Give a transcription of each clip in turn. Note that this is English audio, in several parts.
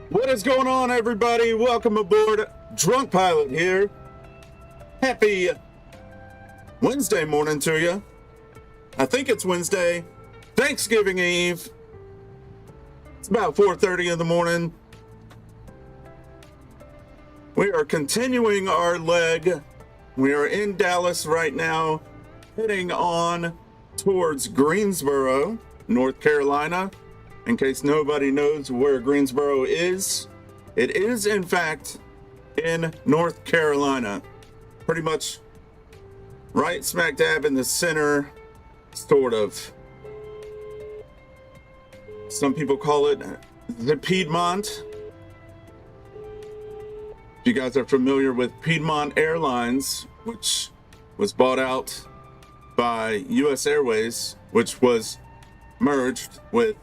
What is going on, everybody? Welcome aboard. Drunk Pilot here. Happy Wednesday morning to you. I think it's Wednesday, Thanksgiving Eve. It's about 4:30 in the morning. We are continuing our leg. We are in Dallas right now, heading on towards Greensboro, North Carolina. In case nobody knows where Greensboro is, it is in fact in North Carolina, pretty much right smack dab in the center, sort of. Some people call it the Piedmont. If you guys are familiar with Piedmont Airlines, which was bought out by US Airways, which was merged with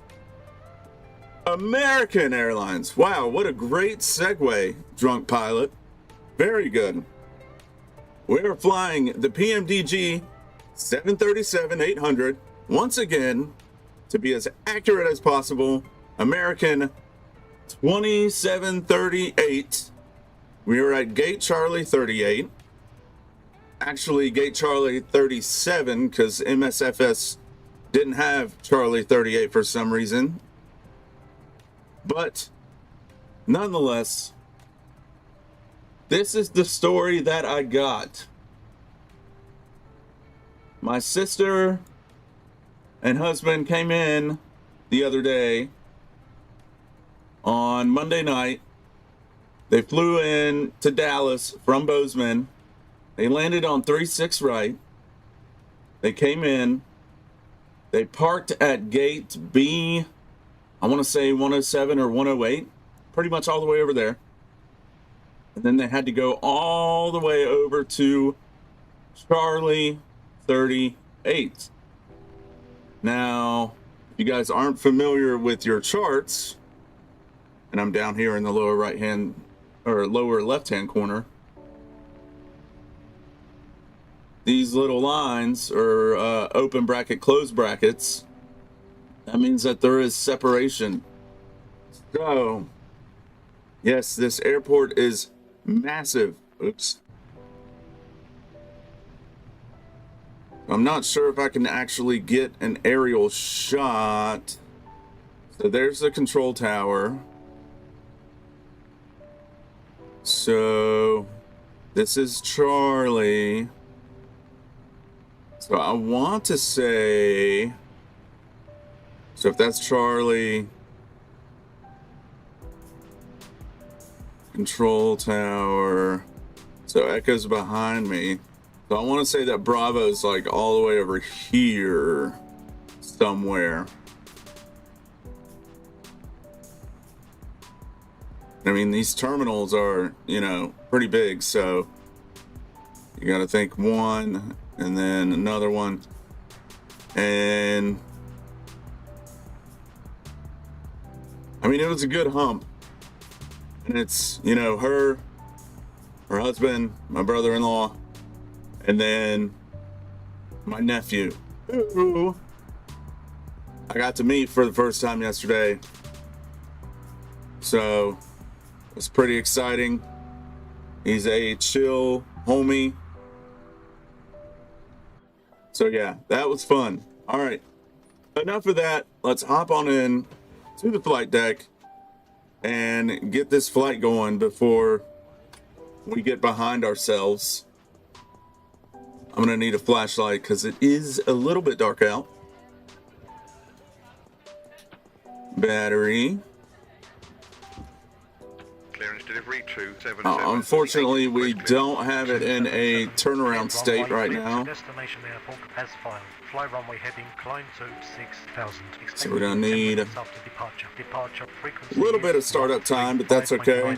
American Airlines. Wow, what a great segue, Drunk Pilot. Very good. We are flying the PMDG 737-800 once again, to be as accurate as possible. American 2738. We are at Gate Charlie 38. Actually, Gate Charlie 37, because MSFS didn't have Charlie 38 for some reason. But nonetheless, this is the story that I got. My sister and husband came in the other day on Monday night. They flew in to Dallas from Bozeman. They landed on 36 right. They came in. They parked at gate B, I want to say 107 or 108, pretty much all the way over there. And then they had to go all the way over to Charlie 38. Now, if you guys aren't familiar with your charts, and I'm down here in the lower right hand or lower left hand corner, these little lines are open bracket, closed brackets. That means that there is separation. So, yes, this airport is massive. Oops. I'm not sure if I can actually get an aerial shot. So there's the control tower. So this is Charlie. So I want to say, so if that's Charlie, control tower, so Echo's behind me. So I want to say that Bravo's like all the way over here somewhere. I mean, these terminals are, you know, pretty big, so you got to think one and then another one. And I mean, it was a good hump. And it's, you know, her husband, my brother-in-law, and then my nephew, who I got to meet for the first time yesterday. So it was pretty exciting. He's a chill homie. So yeah, that was fun. All right, enough of that. Let's hop on in to the flight deck and get this flight going before we get behind ourselves. I'm gonna need a flashlight because it is a little bit dark out. Battery. Clearance delivery 277. Unfortunately, we don't have it in a turnaround state right now. Destination airport as filed. Fly runway heading, climb to 6,000. So we're gonna need a departure frequency. little bit of startup time, but that's okay.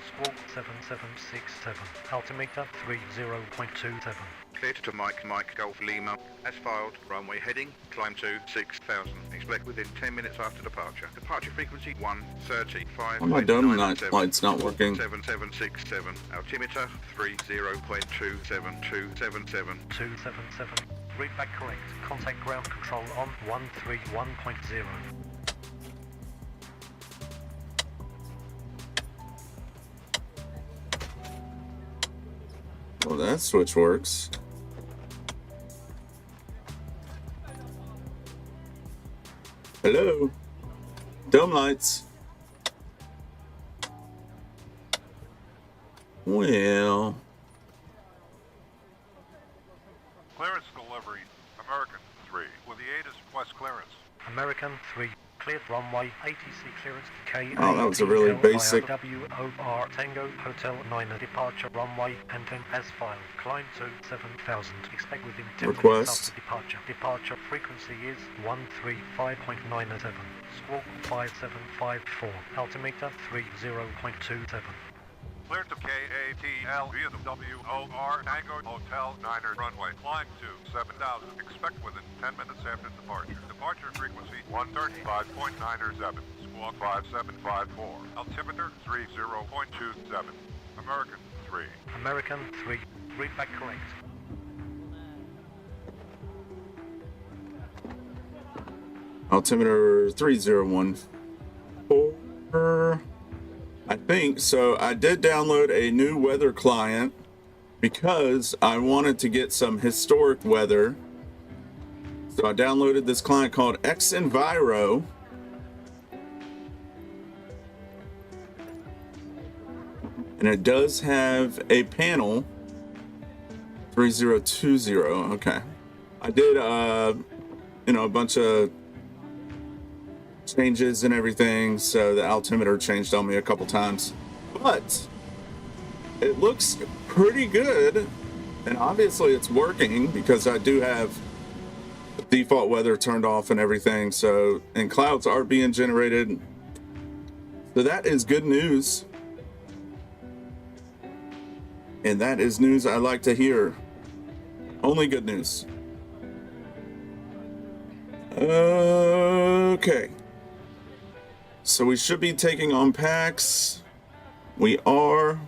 Squawk 7767. Altimeter 30.27. Cleared to Mike Golf Lima. As filed, runway heading, climb to 6,000. Expect within 10 minutes after departure. Departure frequency 135. Oh, my dome light's not working. 7767. Altimeter 30.27. 277. Read back correct. Contact ground control on 131.0. Oh, that switch works. Hello? Dome lights. Well... Clearance delivery, American 3, with the ATIS West clearance. American 3, cleared runway, ATC clearance, Oh, that was a really basic... WOR Tango Hotel 9, departure runway, and then as filed, climb to 7,000, expect within 10 minutes request. after departure. Departure frequency is 135.97, squawk 5754, altimeter 30.27. Cleared to KDFW-KGSO Tango Hotel 9er runway. Climb to 7,000. Expect within 10 minutes after departure. Departure frequency 135.97. Squawk 5754. Altimeter 30.27. American 3. American 3, read back correct. Altimeter 3014. I think so. I did download a new weather client because I wanted to get some historic weather. So I downloaded this client called XEnviro. And it does have a panel 3020. Okay. I did a bunch of changes and everything, so the altimeter changed on me a couple times, but it looks pretty good, and obviously it's working because I do have the default weather turned off and everything, so and clouds are being generated, so that is good news, and that is news I like to hear. Only good news. Okay. So we should be taking on packs. We are.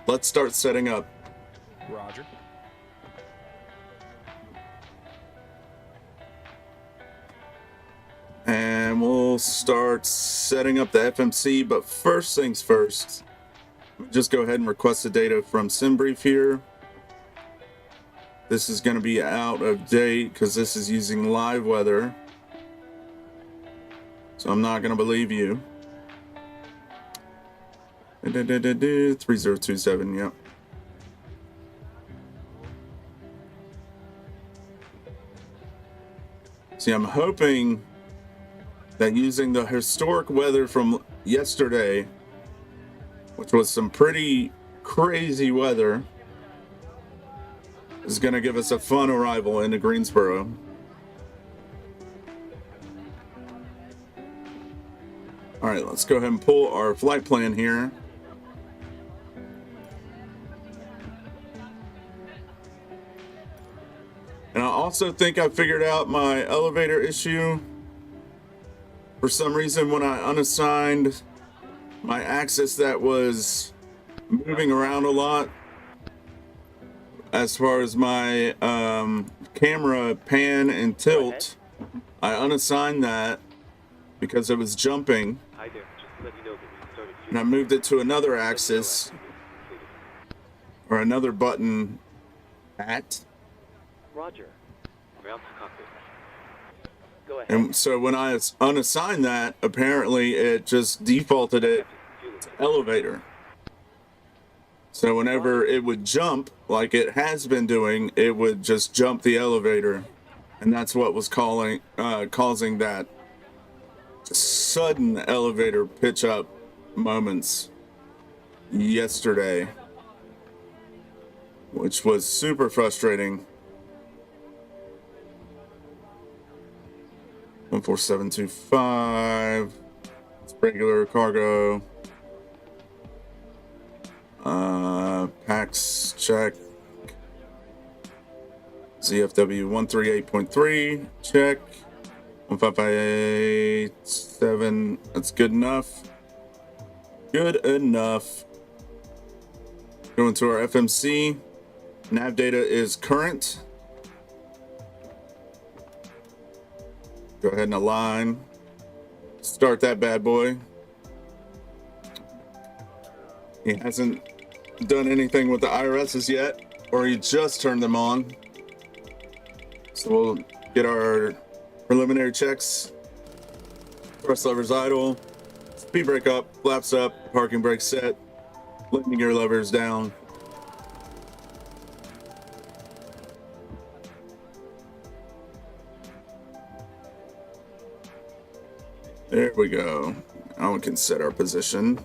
Let's start setting up. Roger. And we'll start setting up the FMC, but first things first. Just go ahead and request the data from SimBrief here. This is going to be out of date because this is using live weather. So I'm not going to believe you. 3027, yep. See, I'm hoping that using the historic weather from yesterday, which was some pretty crazy weather, is going to give us a fun arrival into Greensboro. All right, let's go ahead and pull our flight plan here. And I also think I figured out my elevator issue. For some reason, when I unassigned my axis that was moving around a lot, as far as my camera pan and tilt, I unassigned that because it was jumping. Hi there. Just to let you know that we started And I moved it to another axis, or another button at. Roger. Ground to cockpit. Go ahead. And so when I unassigned that, apparently it just defaulted it to elevator. So whenever it would jump, like it has been doing, it would just jump the elevator. And that's what was causing that sudden elevator pitch up moments yesterday, which was super frustrating. 14725, it's regular cargo. Packs check. ZFW 138.3 check. 15587, that's good enough. Good enough. Going to our FMC. Nav data is current. Go ahead and align. Start that bad boy. He hasn't done anything with the IRSs yet, or he just turned them on. So we'll get our preliminary checks. Thrust levers idle, speed brake up, flaps up, parking brake set, landing gear levers down. There we go. Now we can set our position.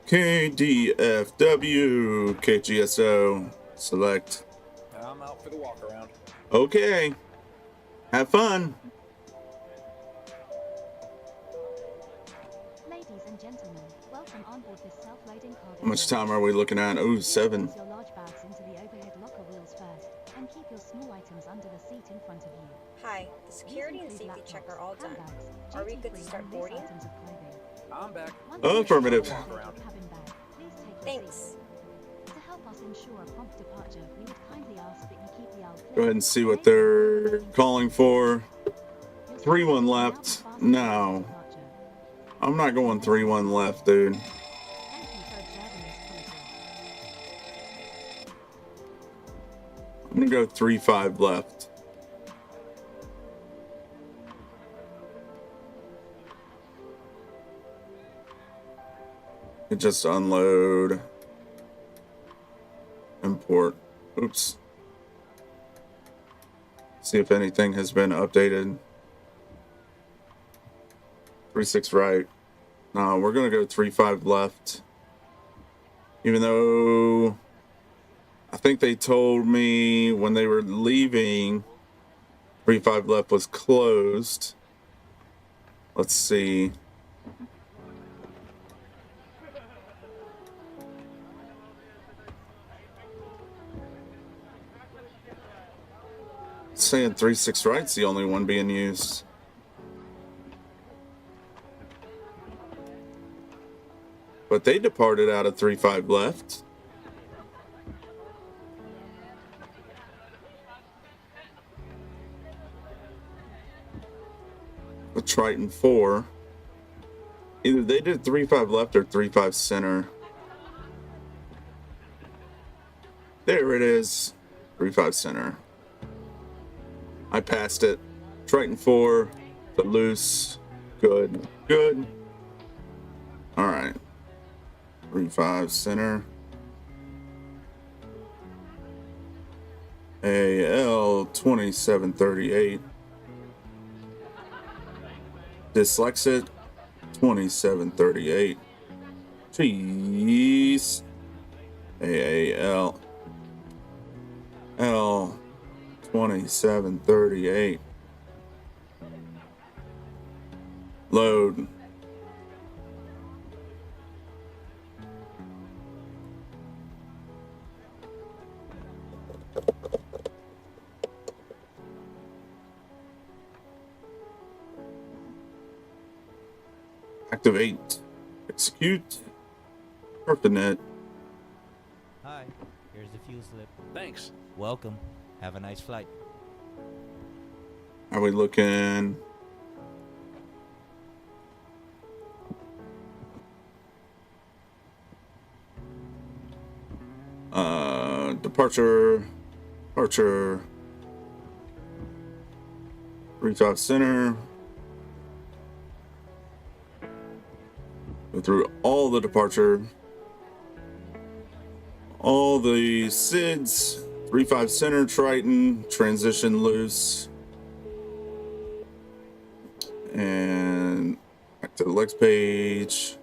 KDFW-KGSO. Select. I'm out for the walk around. Okay. Have fun. Ladies and gentlemen, welcome on board this self-loading cargo. How much time are we looking at? Oh, 7. Place your large bags into the overhead locker wheels first, and keep your small items under the seat in front of you. Hi, the security and safety check are all done. Are we good to start boarding? I'm back. Affirmative. Walk around. Thanks. To help us ensure a prompt departure, we would kindly ask that you keep the aisle clear. Go ahead and see what they're calling for. 3-1 left. No. I'm not going 3-1 left, dude. Thank you for observing this policy. I'm gonna go 3-5 left. It just unload. Import. Oops. See if anything has been updated. 3-6 right. No, we're gonna go 3-5 left. Even though I think they told me when they were leaving 3-5 left was closed. Let's see. It's saying 3-6 right's the only one being used. But they departed out of 3-5 left. With Triton 4. Either they did 3-5 left or 3-5 center. There it is. 3-5 center. I passed it. Triton 4. The loose. Good. Good. Alright. 3-5 center. AL 2738. Dyslexic 2738. Jeez. AAL L 2738. Load. Activate. Execute. Perfinet. Hi, here's the fuel slip. Thanks. Welcome. Have a nice flight. Are we looking? Departure. 3-5 center. Go through all the departure. All the SIDS. 3-5 center, Triton, transition loose. And back to the Lex page.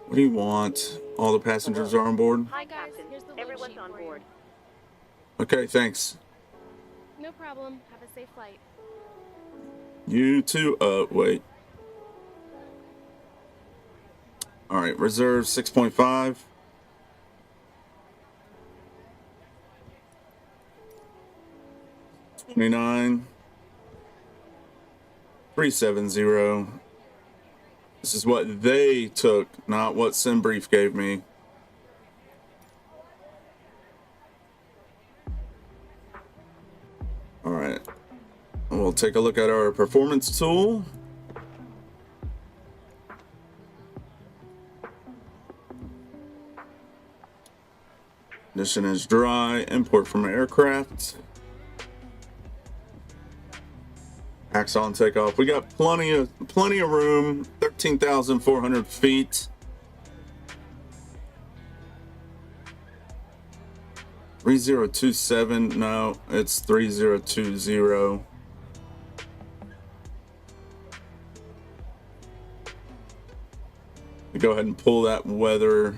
What do you want? All the passengers are on board? Hi guys, here's the load Everyone's sheet on for board. Okay, thanks. you. No problem. Have a safe flight. You too. Wait. All right, reserve 6.5. $29. 370. This is what they took, not what SimBrief gave me. All right. We'll We'll take a look at our performance tool. Condition is dry. Import from aircraft. Axon takeoff. We got plenty of room. 13,400 feet. 3027. No, it's 3020. We go ahead and pull that weather.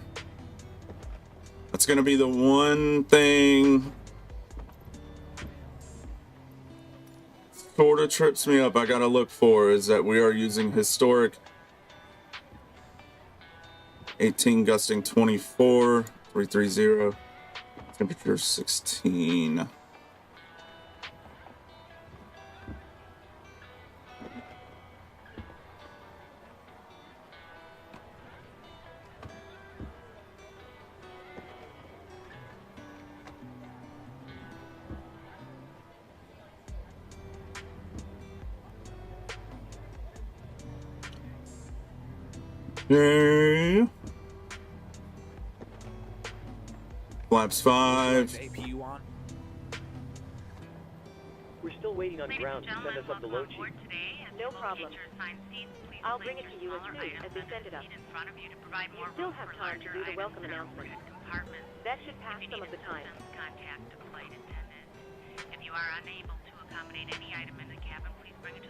That's going to be the one thing sort of trips me up. I got to look for is that we are using historic 18 gusting 24 330. Temperature 16. Okay. Flaps 5. APU on? We're still waiting on ground to send us up the load sheet. No problem. I'll bring it to you as soon as they send it up. You still have time to do the welcome announcement. That should pass some of the time.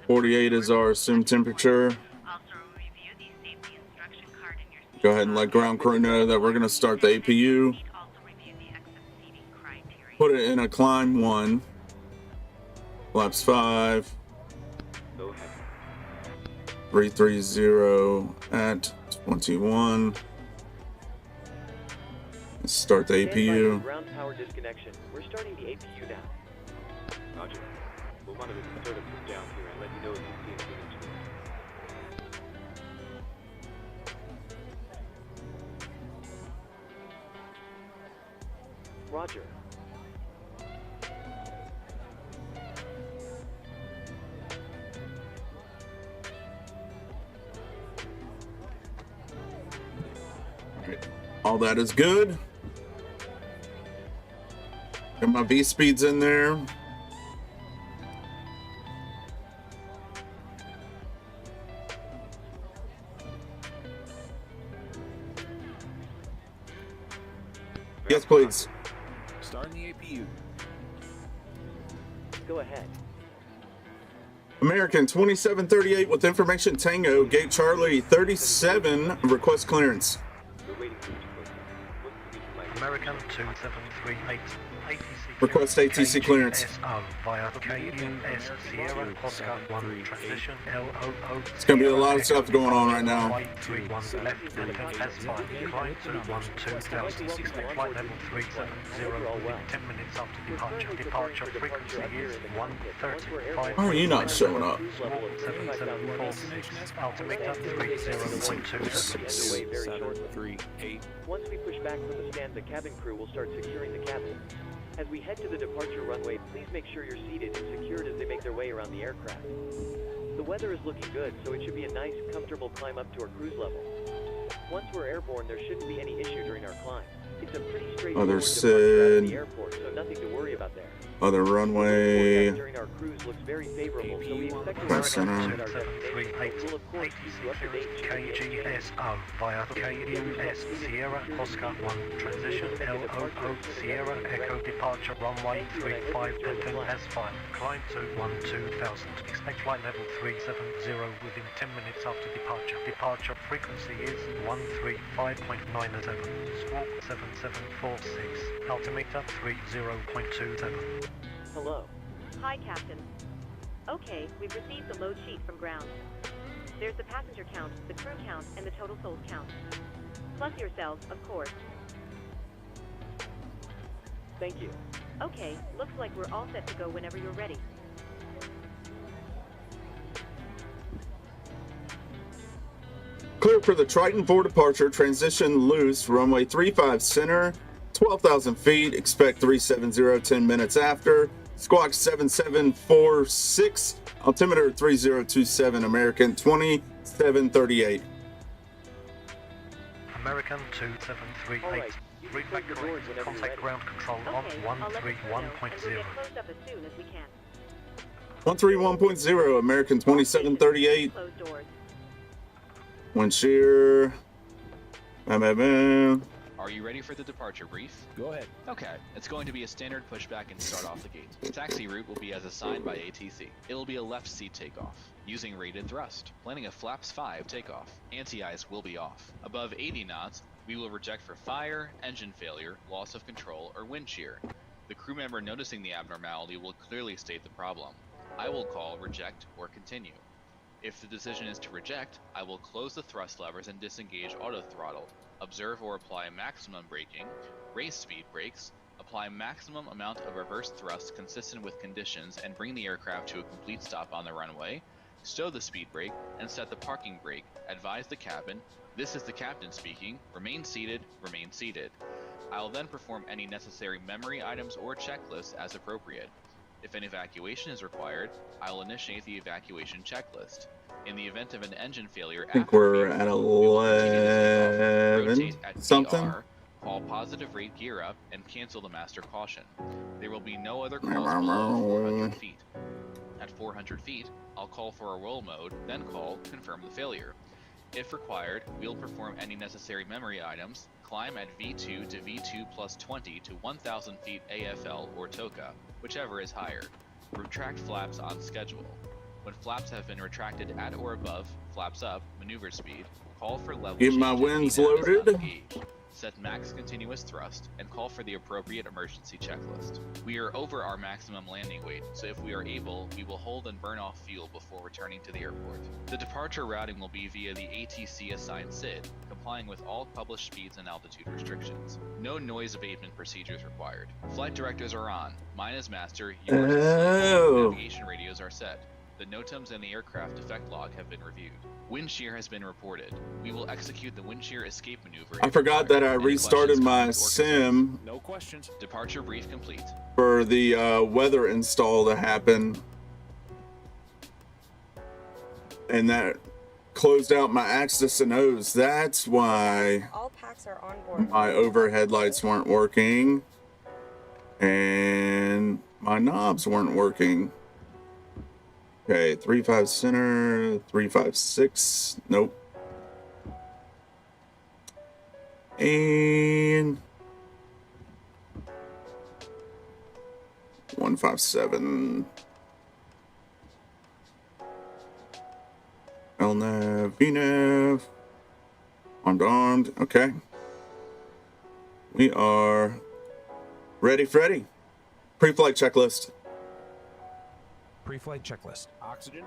48 is our assumed temperature. Go ahead and let ground crew know that we're going to start the APU. Put it in a climb 1. Flaps 5. 330 at 21. Let's start the APU. Ground power disconnection. We're starting the APU now. Roger. We'll monitor the startup from down here and let you know if you see anything interesting. Roger. All that is good. Got my V speeds in there. Yes, please. Starting the APU. Go ahead. American 2738 with information Tango, Gate Charlie 37, request clearance. We're waiting for you to close. What's the reason like American 2738. Request ATC clearance. KGSO via KUS Sierra Oscar 1 transition LOO. It's going to be a lot of stuff going on right now. Flight 31 left and S5. Climb 212,000. Expect flight level 370 within 10 minutes after departure. Departure frequency is 135. Why are you not showing up? 7746. Altimeter 30.2. Away very shortly. 3-8. Once we push back from the stand, the cabin crew will start securing the cabin. As we head to the departure runway, please make sure you're seated and secured as they make their way around the aircraft. The weather is looking good, so it should be a nice, comfortable climb up to our cruise level. Once we're airborne, there shouldn't be any issue during our climb. It's a pretty straightforward Other departure out of SID. the airport, so nothing to worry about there. Other runway. During our cruise looks very favorable, so we expect to Press center. at our destination. We'll of course keep you up to date. KGSO via KUS Sierra Oscar 1 transition LOO Sierra Echo departure runway 35 and then S5. Climb to 12,000. Expect flight level 370 within 10 minutes after departure. Departure frequency is 135.97. Squawk 7746. Altimeter 30.27. Hello. Hi, Captain. Okay, we've received the load sheet from ground. There's the passenger count, the crew count, and the total souls count. Plus yourselves, of course. Thank you. Okay, looks like we're all set to go whenever you're ready. Clear for the Triton 4 departure. Transition loose. Runway 35 center. 12,000 feet. Expect 370 10 minutes after. Squawk 7746, altimeter 3027, American 2738. American 2738. Read back correct. Contact ground control on 131.0. 131.0, American 2738. Windshear. Are you ready for the departure brief? Go ahead. Okay, it's going to be a standard pushback and start off the gate. The taxi route will be as assigned by ATC. It will be a left seat takeoff, using rated thrust, planning a flaps 5 takeoff. Anti-ice will be off. Above 80 knots, we will reject for fire, engine failure, loss of control, or wind shear. The crew member noticing the abnormality will clearly state the problem. I will call reject or continue. If the decision is to reject, I will close the thrust levers and disengage auto throttle, observe or apply maximum braking, race speed brakes, apply maximum amount of reverse thrust consistent with conditions and bring the aircraft to a complete stop on the runway, stow the speed brake, and set the parking brake, advise the cabin, this is the captain speaking, remain seated, remain seated. I will then perform any necessary memory items or checklists as appropriate. If an evacuation is required, I will initiate the evacuation checklist. In the event of an engine failure, I think we're at 11 something. Call positive rate gear up and cancel the master caution. There will be no other calls below 400 feet. At 400 feet, I'll call for a roll mode, then call confirm the failure. If required, we'll perform any necessary memory items, climb at V2 to V2 plus 20 to 1,000 feet AFL or TOCA, whichever is higher. Retract flaps on schedule. When flaps have been retracted at or above, flaps up, maneuver speed, call for level Get my winds loaded. Set max continuous thrust, and call for the appropriate emergency checklist. We are over our maximum landing weight, so if we are able, we will hold and burn off fuel before returning to the airport. The departure routing will be via the ATC assigned SID, complying with all published speeds and altitude restrictions. No noise abatement procedures required. Flight directives are on. Mine is master, yours is slave. Navigation radios are set. The NOTAMs and the aircraft defect log have been reviewed. Wind shear has been reported. We will execute the wind shear escape maneuver. I forgot that I restarted my sim. No questions. Departure brief complete. For the weather install to happen. And that closed out my axis and O's. That's why All packs are on board. my overhead lights weren't working. And my knobs weren't working. Okay, 3-5 center, 3-5-6, nope. And 1-5-7. LNAV, VNAV, armed, okay. We are ready, Freddy. Pre-flight checklist. Pre-flight checklist. Oxygen.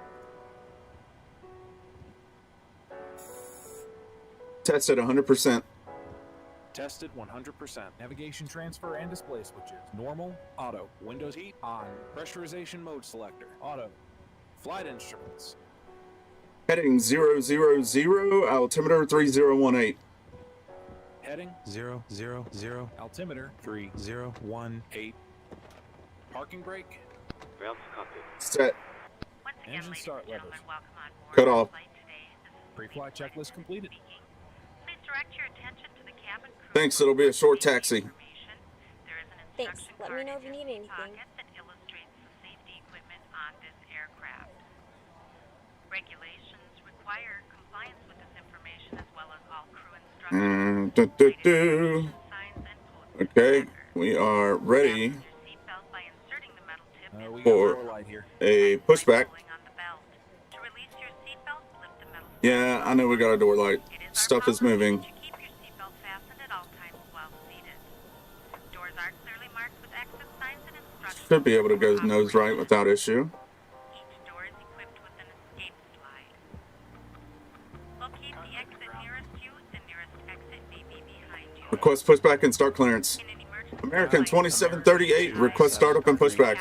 Tested 100%. Tested 100%. Navigation transfer and display switches. Normal. Auto. Windows heat. On. Pressurization mode selector. Auto. Flight instruments. Heading 000, altimeter 3018. Heading 000, altimeter 3018. Parking brake. Set. Engine start levers. Cut off. Pre-flight checklist completed. Please direct your attention to the cabin crew. Thanks, it'll be a short taxi. Thanks. Let me know if you need anything. That illustrates the safety equipment on this aircraft. Regulations require compliance with this information as well as all crew instructions. Okay, we are ready for a pushback. Yeah, I know we got a door light. Stuff is moving. Should be able to go nose right without issue. Request pushback and start clearance. American 2738, request startup and pushback.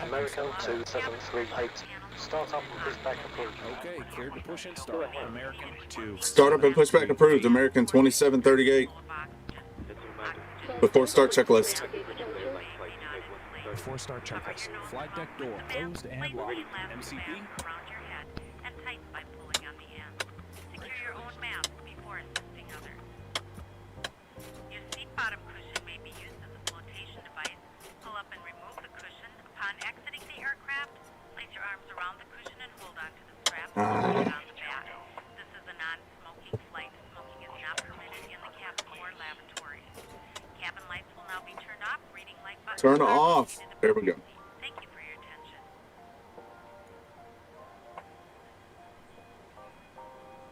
American 2738, startup and pushback approved. Okay, cleared to push and start. American 2. Startup and pushback approved. American 2738. Before start checklist. Before start checklist. Flight deck door closed and locked. MCP. Around your head and tighten by pulling on the end. Secure your own mask before assisting others. Your seat bottom cushion may be used as a flotation device. Pull up and remove the cushion. Upon exiting the aircraft, place your arms around the cushion and hold on to the strap on the back. This is a non-smoking flight. Smoking is not permitted in the cabin or lavatories. Cabin lights will now be turned off. Reading light buttons. Turn off. There we go. Thank you for your attention.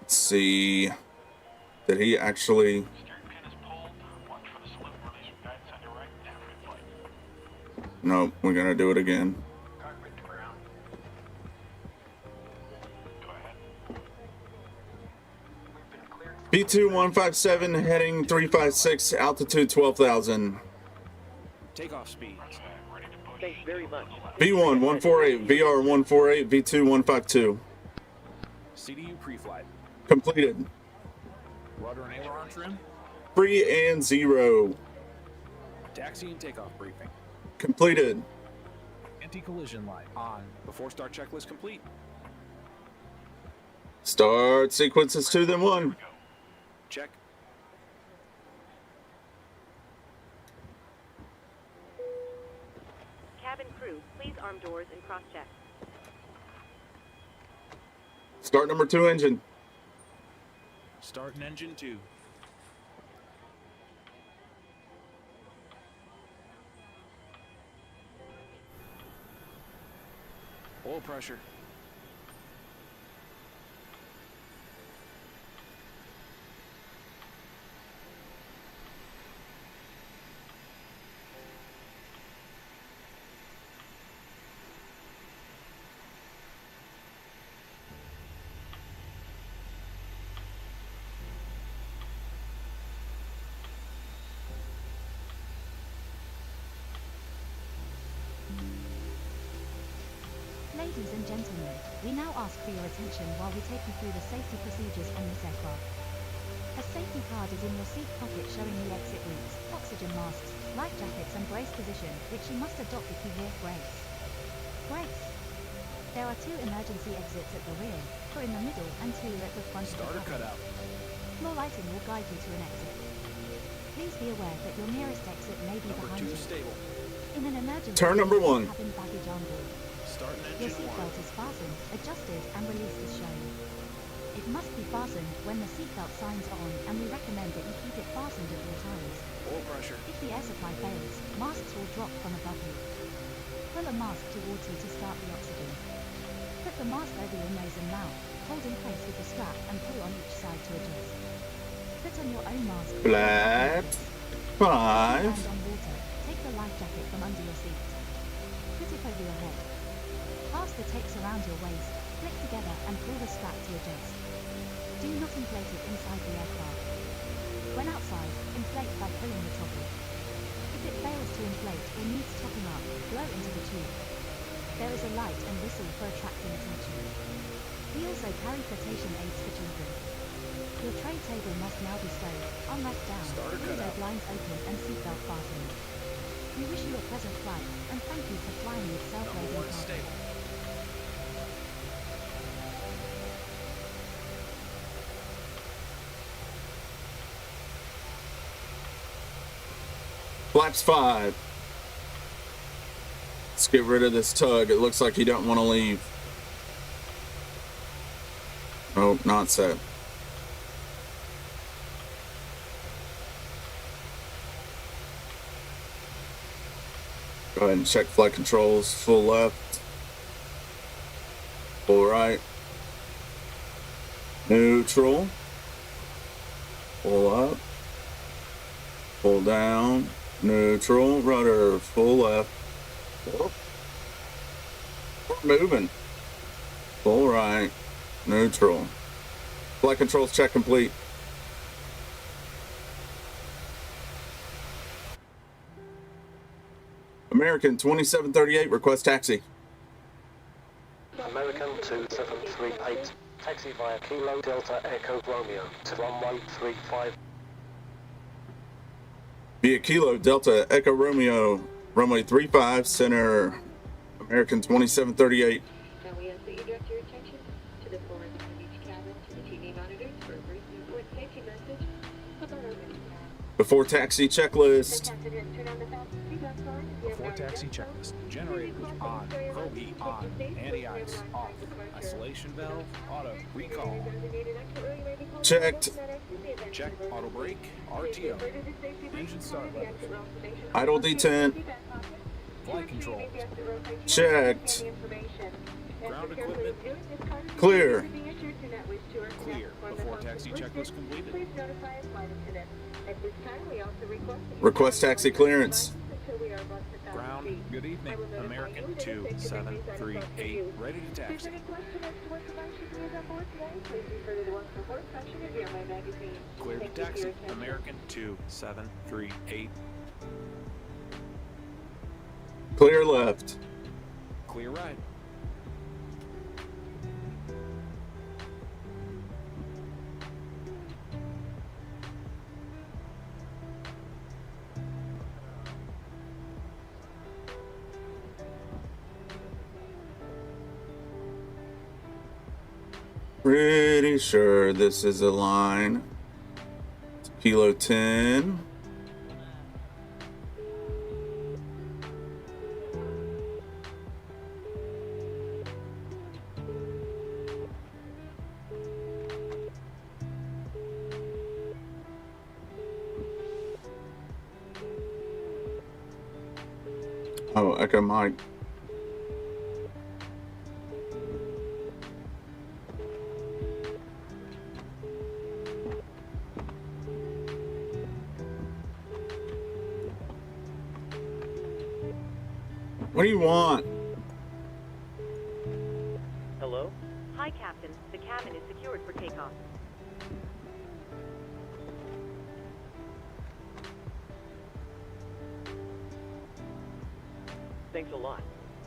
Let's see. Did he actually? No, we're gonna do it again. B2157 heading 356, altitude 12,000. Takeoff speed. Thanks very much. V1 148, VR 148, V2 152. CDU pre-flight. Completed. Rudder and aileron trim. Free and 0. Taxi and takeoff briefing. Completed. Anti-collision light on. Before start checklist complete. Start sequences 2 then 1. Check. Cabin crew, please arm doors and cross-check. Start number 2 engine. Starting engine 2. Oil pressure. Ladies and gentlemen, we now ask for your attention while we take you through the safety procedures on this aircraft. A safety card is in your seat pocket showing the exit routes, oxygen masks, life jackets and brace position, which you must adopt if you hear brace. Brace. There are 2 emergency exits at the rear, 4 in the middle and 2 at the front. Starter cutout. Small lighting will guide you to an exit. Please be aware that your nearest exit may be Number behind 2 you. stable. In an emergency, Turn number 1. cabin baggage on board. Starting Your engine 1. seatbelt is fastened, adjusted, and released as shown. It must be fastened when the seatbelt signs are on, and we recommend that you keep it fastened at all times. Oil pressure. If the air supply fails, masks will drop from above you. Pull a mask towards you to start the oxygen. Put the mask over your nose and mouth, hold in place with the strap, and pull on each side to adjust. Put on your own mask. Flat 5. Stand on water. Take the life jacket from under your seat. Put it over your head. Pass the tapes around your waist, flick together and pull the strap to adjust. Do not inflate it inside the aircraft. When outside, inflate by pulling the toggle. If it fails to inflate or needs topping up, blow into the tube. There is a light and whistle for attracting attention. We also carry flotation aids for children. Your tray table must now be stowed, armrest down, window blinds open and seatbelt fastened. We wish you a pleasant flight, and thank you for flying with self-loading cargo. Flaps 5. Let's get rid of this tug. It looks like you don't want to leave. Oh, not set. Go ahead and check flight controls. Full left. Full right. Neutral. Full up. Full down. Neutral. Rudder. Full left. We're moving. Full right. Neutral. Flight controls check complete. American 2738, request taxi. American 2738, taxi via Kilo Delta Echo Romeo to runway 35. Via Kilo Delta Echo Romeo, runway 35, center American 2738. Now we ask that you direct your attention to the forward side of each cabin to the TV monitors for a brief newport safety message about our mission. Before taxi checklist. The captain has turned on the fasten seatbelt sign. If you have Before not taxi done so, checklist. Generators on. Probe heat on. Anti-ice off. Isolation valve auto. Recall. Checked. Check auto brake. RTO. Engine start level. Idle detent. Flight controls. Checked. Ground equipment. Clear. Clear. Before taxi checklist completed. Please notify a flight attendant. At this time, we also request that you Request taxi clearance. until we are above the thousand Ground. feet. Good evening. American 2738. Ready to If taxi. there's any question as to what device you use on board today, please refer to the Once Before section of the Airline magazine. Clear to Thank you for taxi. your attention. American 2738. Clear left. Clear right. Pretty sure this is a line. It's Kilo 10. Oh, Echo Mike. What do you want? Hello? Hi, Captain. The cabin is secured for takeoff. Thanks a lot.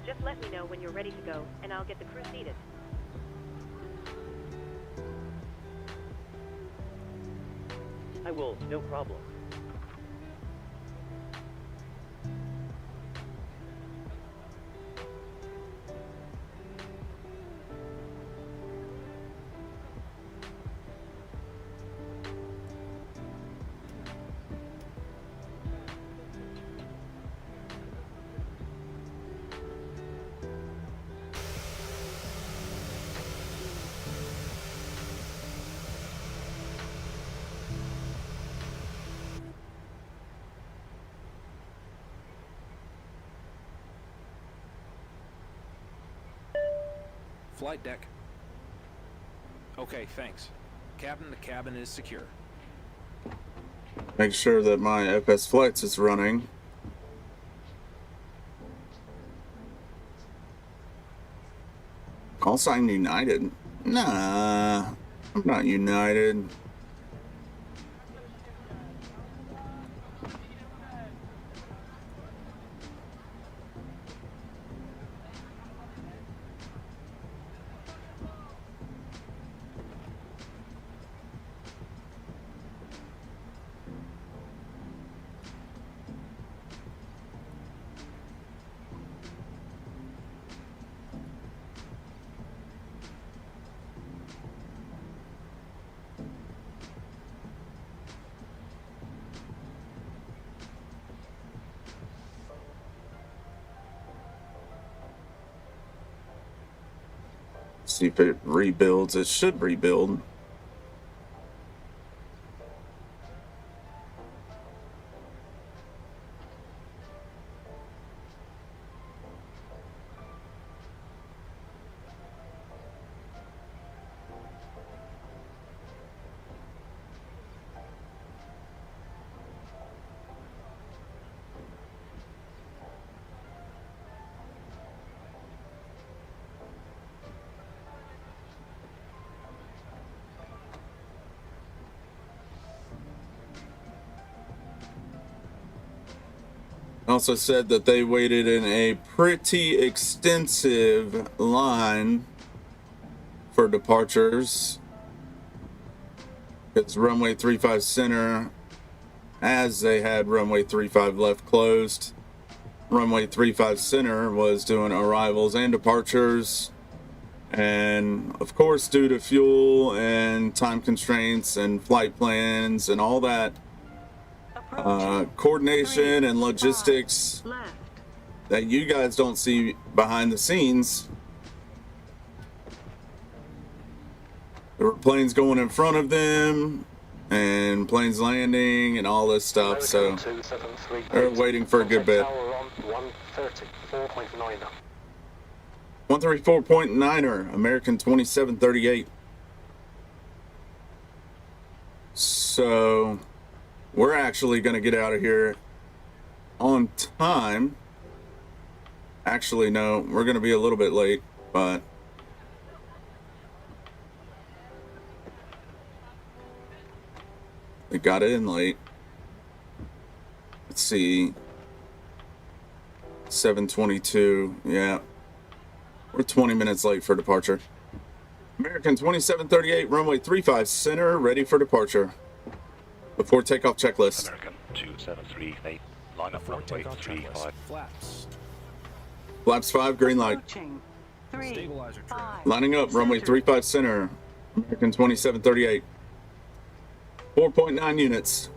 Just let me know when you're ready to go, and I'll get the crew seated. I will, no problem. Flight deck. Okay, thanks. Captain, the cabin is secure. Make sure that my FS Flights is running. Call sign United. Nah, I'm not United. See if it rebuilds. It should rebuild. Also said that they waited in a pretty extensive line for departures because runway 35 center, as they had runway 35 left closed, runway 35 center was doing arrivals and departures. And of course, due to fuel and time constraints and flight plans and all that coordination and logistics that you guys don't see behind the scenes, there were planes going in front of them and planes landing and all this stuff, so they're waiting for a good bit. 134.9er, American 2738. So we're actually going to get out of here on time. Actually, no, we're going to be a little bit late, but we got in late. Let's see. 7:22. Yeah. We're 20 minutes late for departure. American 2738, runway 35 center, ready for departure. Before takeoff checklist. American 2738, line up runway 35. Flaps. Flaps 5, green light. Stabilizer trim. Lining up, runway 35 center. American 2738. 4.9 units.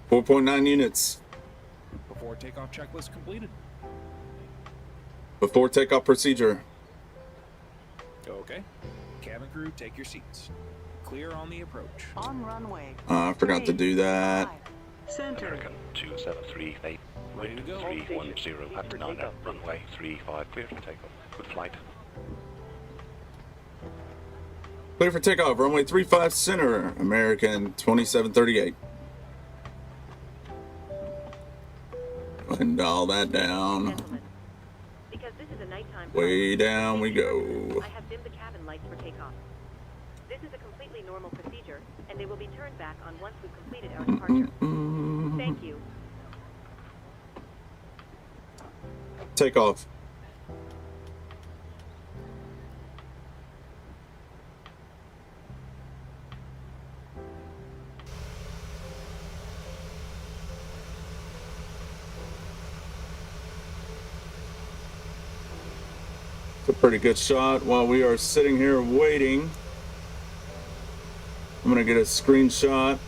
4.9 units. Before takeoff checklist completed. Before takeoff procedure. Okay. Cabin crew, take your seats. Clear on the approach. On runway. I forgot to do that. Center. American 2738, Ready to go. 310 at 9 runway 35, clear for takeoff. Good flight. Clear for takeoff, runway 35 center, American 2738. And dial that down. Gentlemen, because this is a nighttime Way down we go. I have dimmed the cabin lights for takeoff. This is a completely normal procedure, and they will be turned back on once we've completed our departure. Thank you. Takeoff. A pretty good shot while we are sitting here waiting. I'm gonna get a screenshot.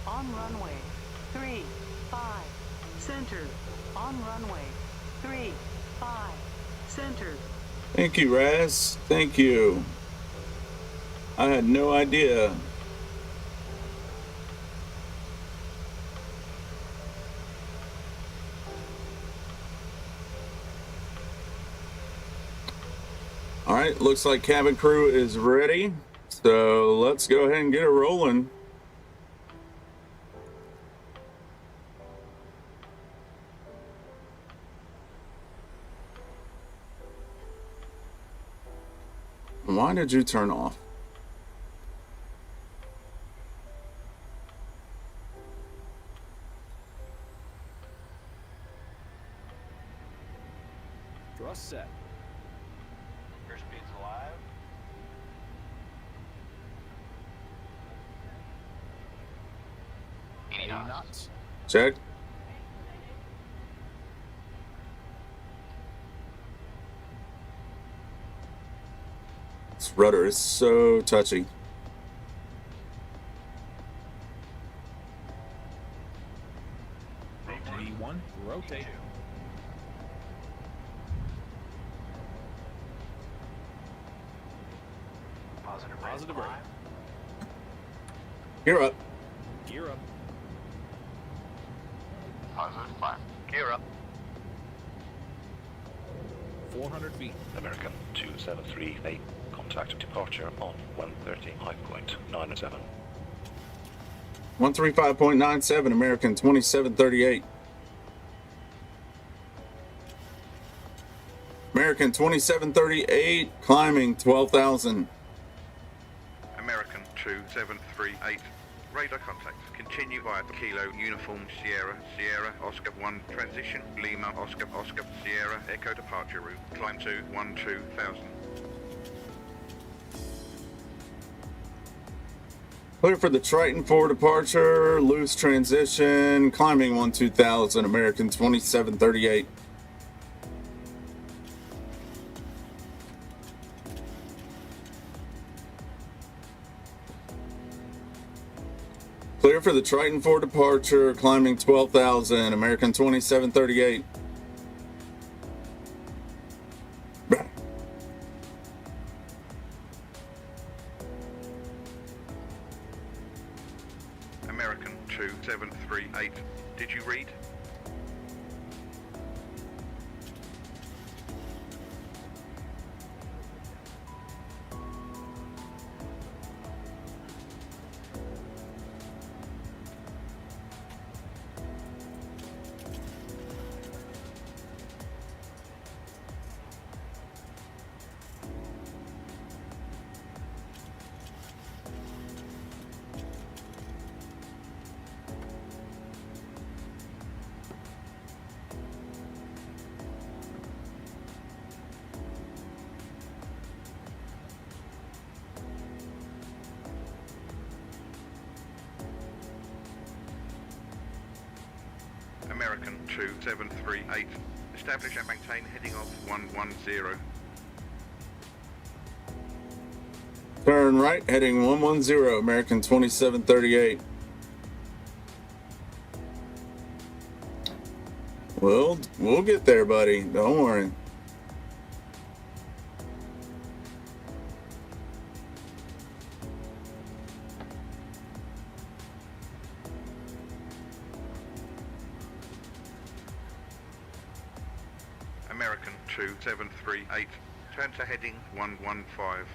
On runway 35 center. On runway 35 center. Thank you, Raz. Thank you. I had no idea. All right, looks like cabin crew is ready. So let's go ahead and get it rolling. Why did you turn off? Thrust set. Airspeed's alive. Any knots. Check. This rudder is so touchy. V1, rotate. Positive right. Gear up. Gear up. Positive 5. Gear up. 400 feet. American 2738, contact departure on 135.97. 135.97, American 2738. American 2738, climbing 12,000. American 2738. Radar contact. Continue via Kilo Uniform Sierra Sierra Oscar 1 transition Lima Oscar Oscar Sierra Echo departure route. Climb to 12,000. Clear for the Triton 4 departure, loose transition, climbing 12,000, American 2738. Clear for the Triton 4 departure, climbing 12,000, American 2738. American 2738. Did you read? American 2738. Establish and maintain heading of 110. Turn right, heading 110, American 2738. We'll get there, buddy. Don't worry. American 2738. Turn to heading 115.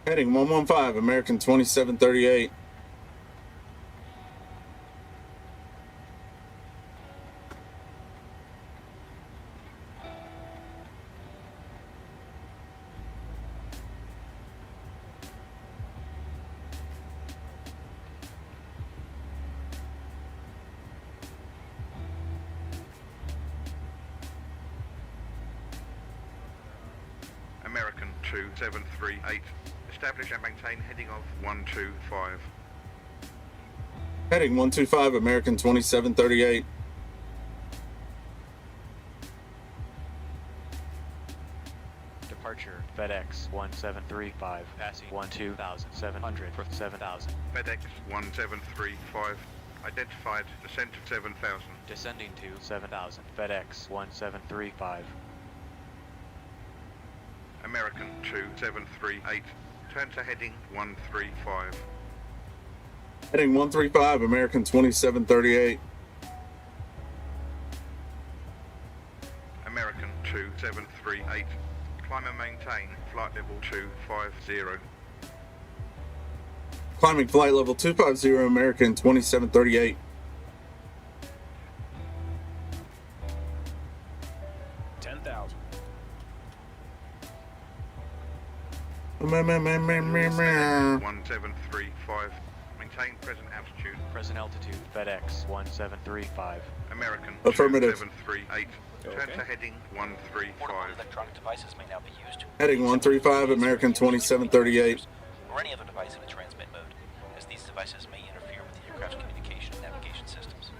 Heading 115, American 2738. American 2738. Establish and maintain heading of 125. Heading 125, American 2738. Departure FedEx 1735, passing 12,700 for 7,000. FedEx 1735. Identified descent of 7,000. Descending to 7,000. FedEx 1735. American 2738. Turn to heading 135. Heading 135, American 2738. American 2738. Climb and maintain flight level 250. Climbing flight level 250, American 2738. American 1735. Maintain present altitude. Present altitude FedEx 1735. American Affirmative. 2738. Turn to heading 135. Electronic devices may now be used. Heading 135, American 2738. Or any other device in a transmit mode, as these devices may interfere with the aircraft's communication and navigation systems.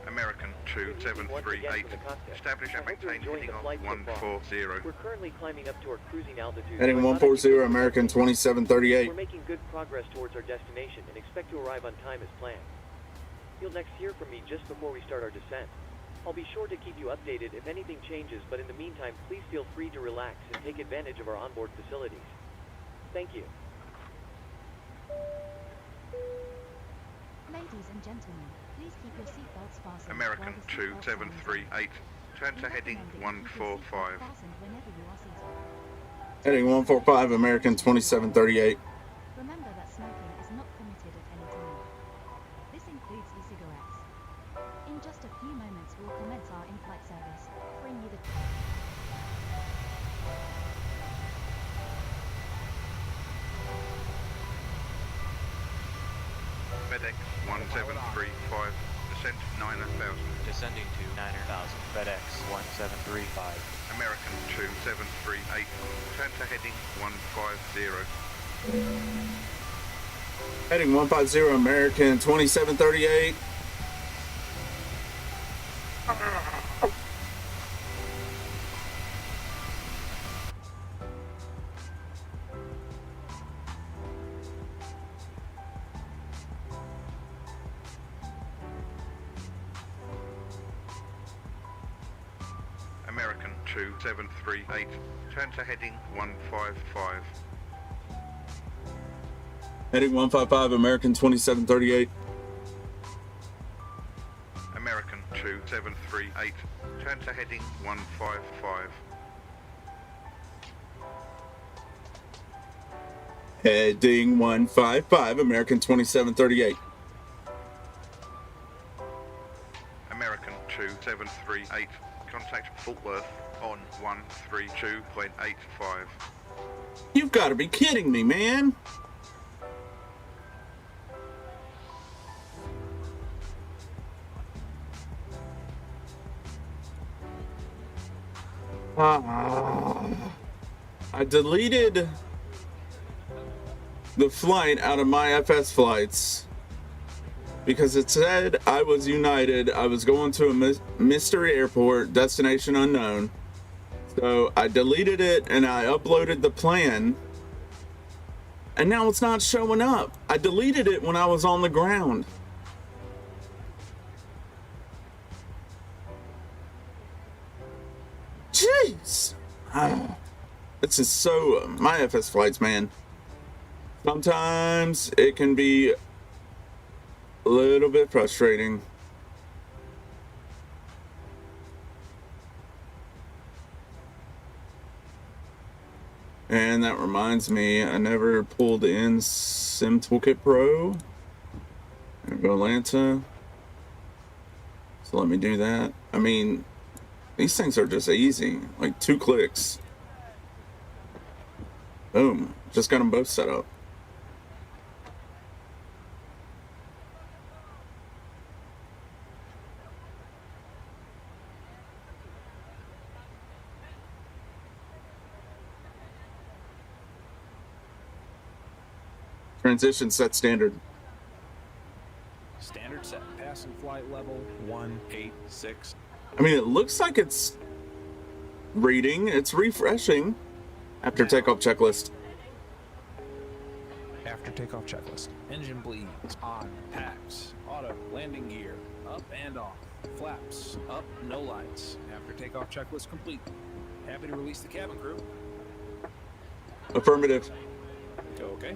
American 2738. Establish and maintain heading of 140. We're currently climbing up to our cruising altitude. Heading 140, American 2738. We're making good progress towards our destination and expect to arrive on time as planned. You'll next hear from me just before we start our descent. I'll be sure to keep you updated if anything changes, but in the meantime, please feel free to relax and take advantage of our onboard facilities. Thank you. Ladies and gentlemen, please keep your seatbelts fastened. American 2738. Turn to heading 145. Heading 145, American 2738. Remember that smoking is not permitted at any time. includes e-cigarettes. In just a few moments we'll commence our in-flight service, bring you the... FedEx 1735, descent 9000. Descending to 9000. FedEx 1735. American 2738, turn to heading 150. Heading 150, American 2738. American 2738, turn to heading 155. Heading 155, American 2738. American 2738, turn to heading 155. Heading 155, American 2738. American 2738, contact Fort Worth on 132.85. You've got to be kidding me, man. I deleted the flight out of my FS flights because it said I was United. I was going to a mystery airport, destination unknown. So I deleted it and I uploaded the plan. And now it's not showing up. I deleted it when I was on the ground. Jeez. This is so... my FS flights, man. Sometimes it can be a little bit frustrating. And that reminds me, I never pulled in Sim Toolkit Pro. There we go, Atlanta. So let me do that. I mean, these things are just easy, like 2 clicks. Boom, just got them both set up. Transition set standard. Standard set. Pass and flight level 186. I mean, it looks like it's reading. It's refreshing. After takeoff checklist. After takeoff checklist. Engine bleeds. On. Packs. Auto. Landing gear. Up and off. Flaps. Up. No lights. After takeoff checklist complete. Happy to release the cabin crew. Affirmative. Okay.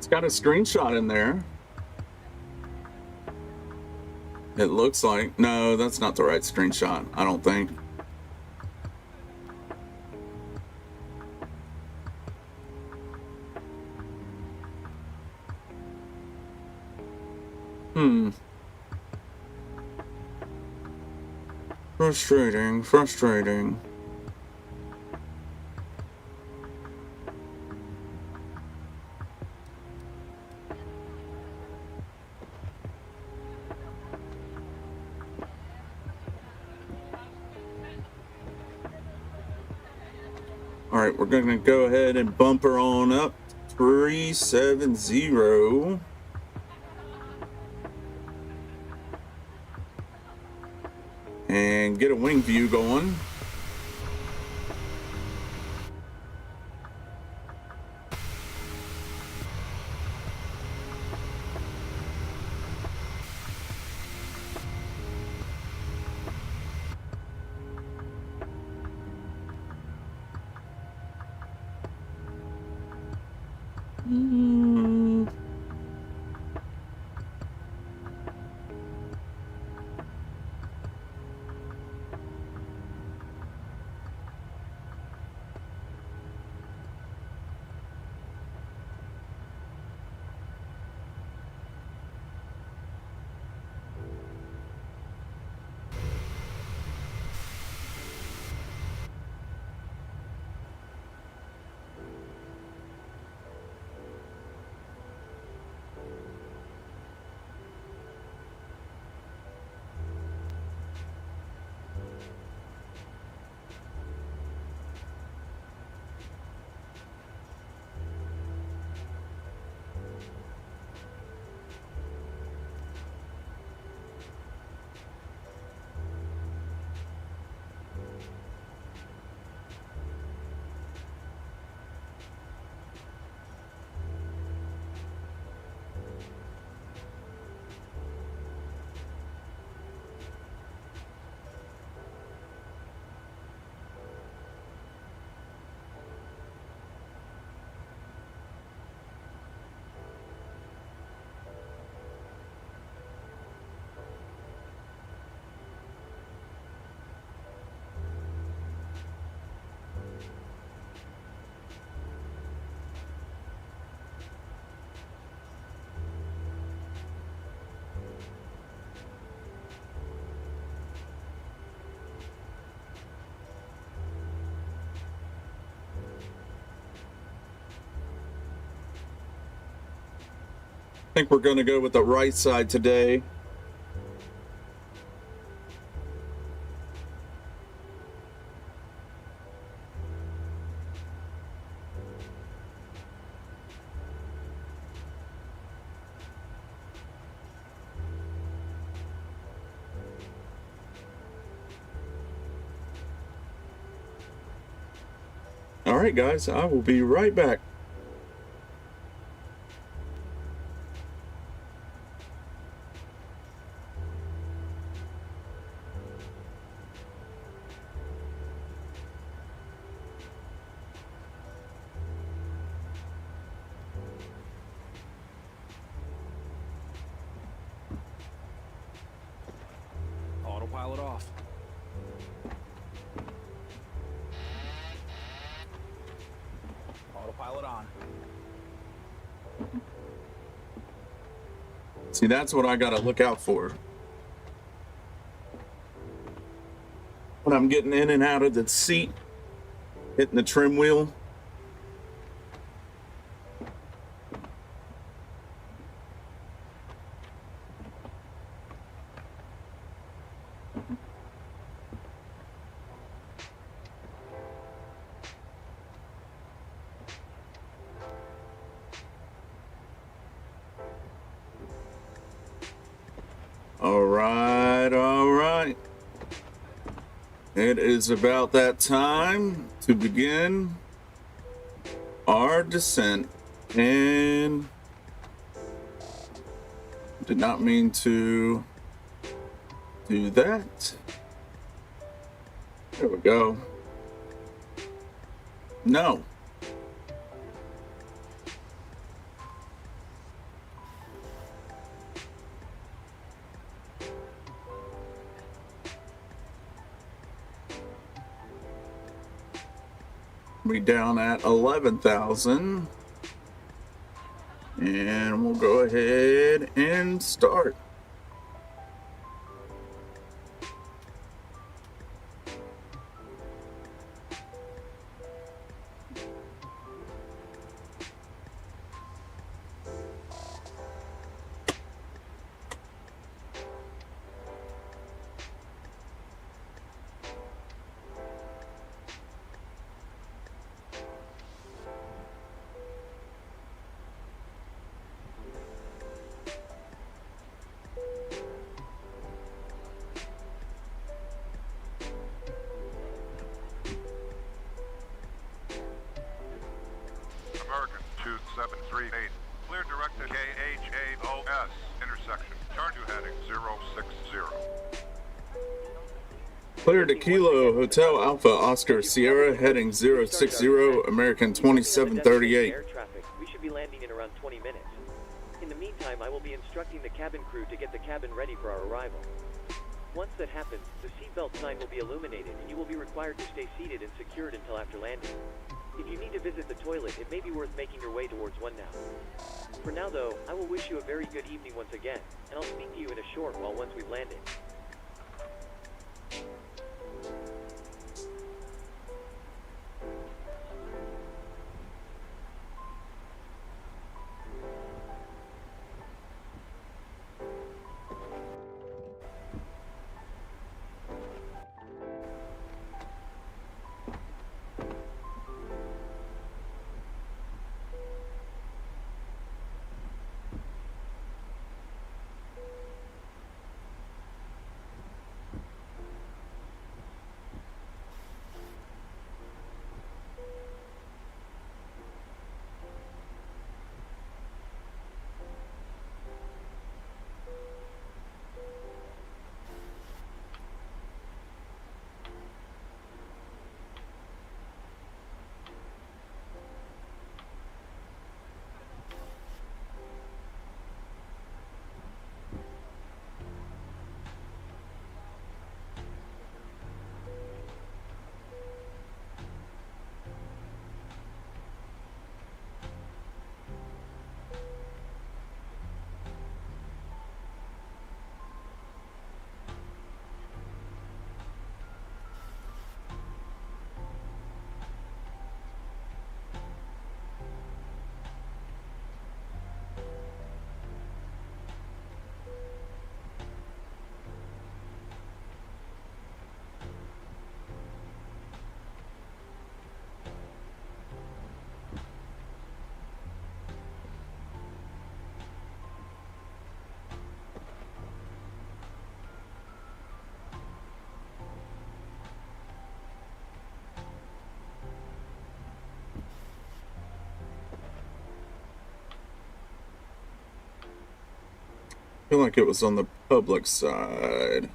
Got a screenshot in there. It looks like... no, that's not the right screenshot, I don't think. Frustrating, frustrating. All right, we're going to go ahead and bump her on up. 370. And get a wing view going. think we're going to go with the right side today. All right, guys, I will be right back. Autopilot off. Autopilot on. See, that's what I got to look out for. When I'm getting in and out of the seat, hitting the trim wheel. All right. It is about that time to begin our descent, and did not mean to do that. There we go. No. Be down at 11,000, and we'll go ahead and start. American 2738. Clear direct to KHAOS intersection. Turn to heading 060. Clear to Kilo Hotel Alpha Oscar Sierra heading 060, American 2738. Air traffic. We should be landing in around 20 minutes. In the meantime, I will be instructing the cabin crew to get the cabin ready for our arrival. Once that happens, the seatbelt sign will be illuminated and you will be required to stay seated and secured until after landing. If you need to visit the toilet, it may be worth making your way towards one now. For now though, I will wish you a very good evening once again, and I'll speak to you in a short while once we've landed. feel like it was on the public side.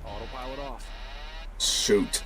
Autopilot off. Shoot.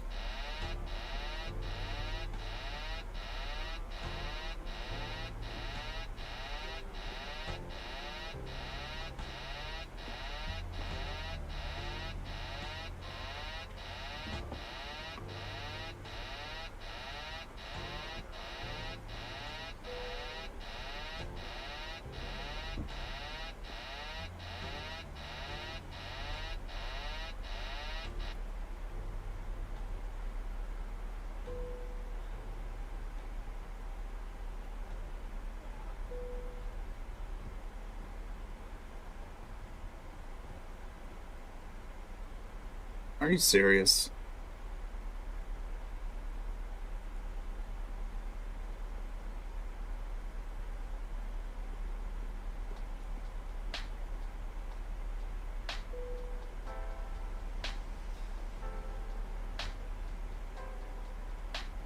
Are you serious?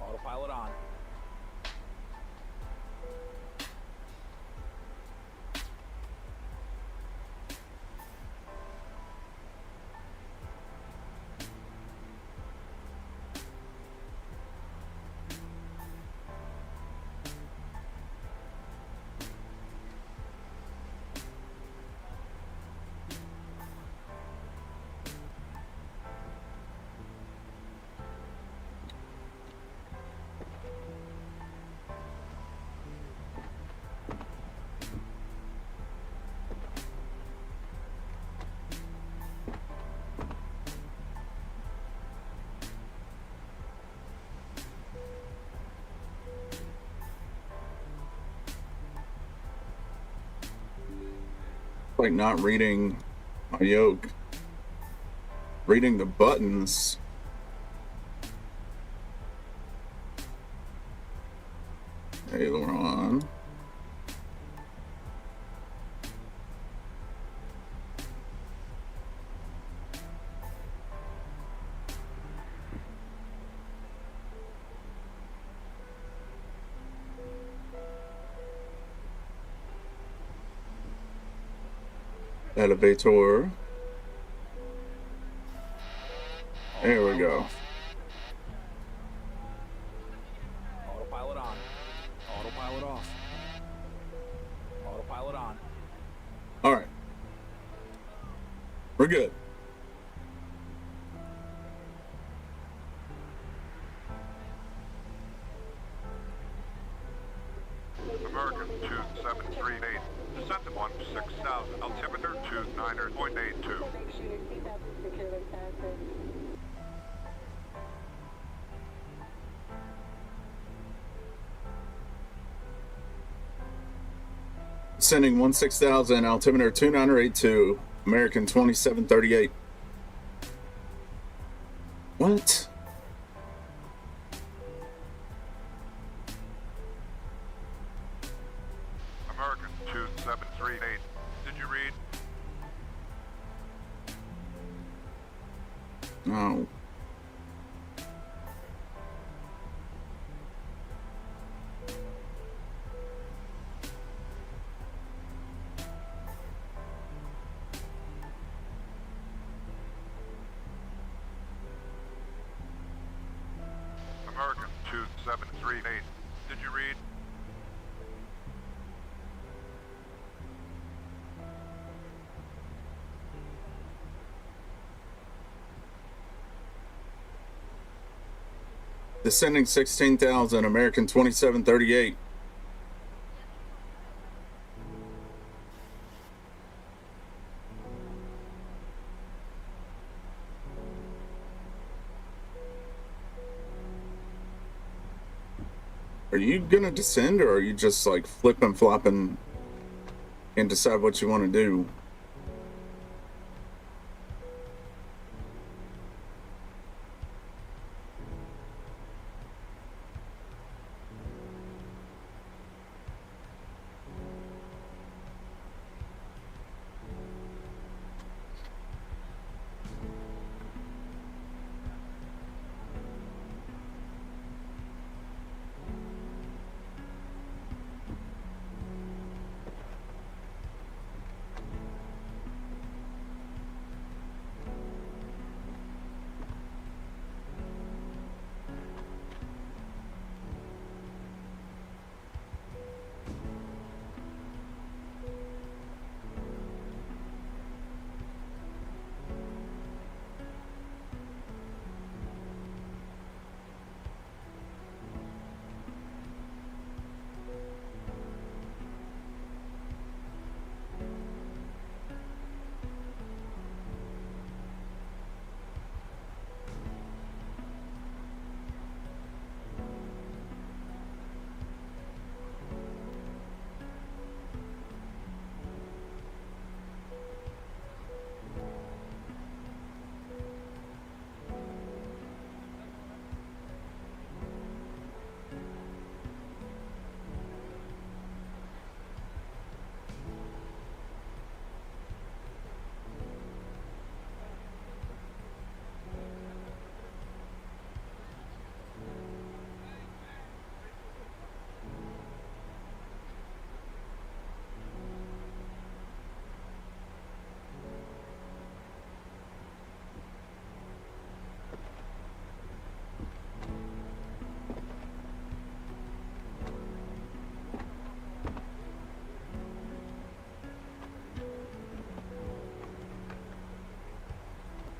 Autopilot on. Like not reading my yoke. Reading the buttons. Aileron. Elevator. There we go. Autopilot on. Autopilot off. Autopilot on. All right. We're good. American 2738. Descent to 16,000. Altimeter 29.82. Sending 16,000, altimeter 2982, American 2738. What? American 2738. Did you read? No. American 2738. Did you read? Descending 16,000, American 2738. Are you gonna descend, or are you just like flipping, flopping, and decide what you want to do?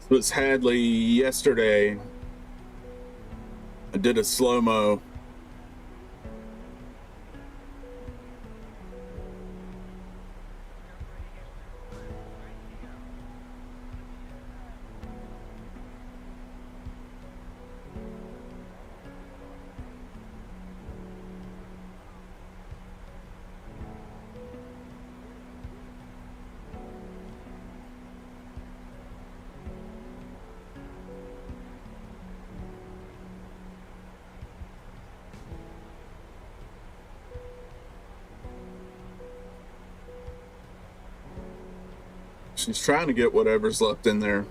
This was Hadley yesterday. I did a slow-mo. She's trying to get whatever's left in there.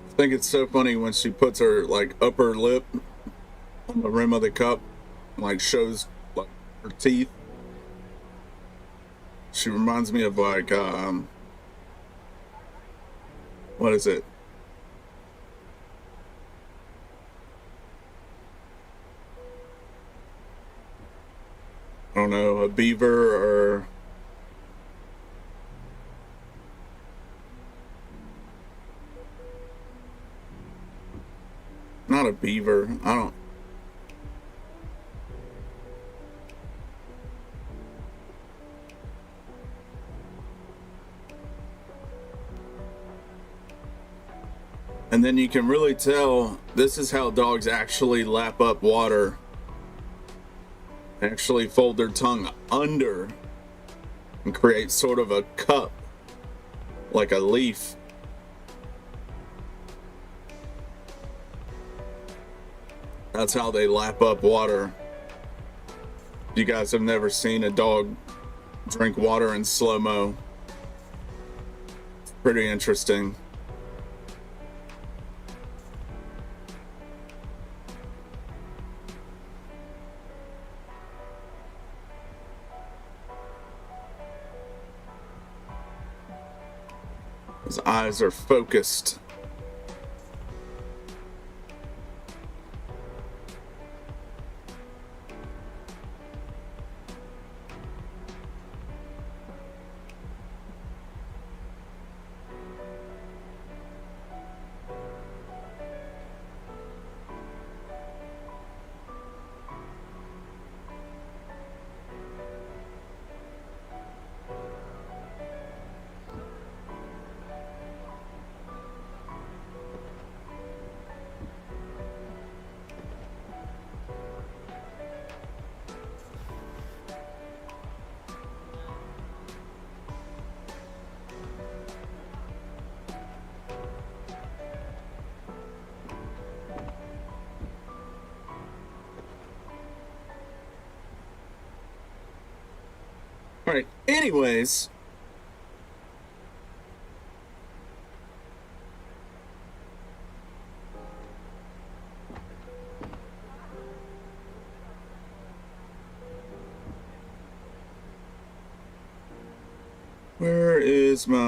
I think it's so funny when she puts her like upper lip on the rim of the cup, like shows like her teeth. She reminds me of like what is it? I don't know, a beaver or not a beaver. I don't. And then you can really tell this is how dogs actually lap up water. Actually fold their tongue under and create sort of a cup, like a leaf. That's how they lap up water. You guys have never seen a dog drink water in slow-mo. It's pretty interesting. His eyes are focused. All right, anyways. Where is my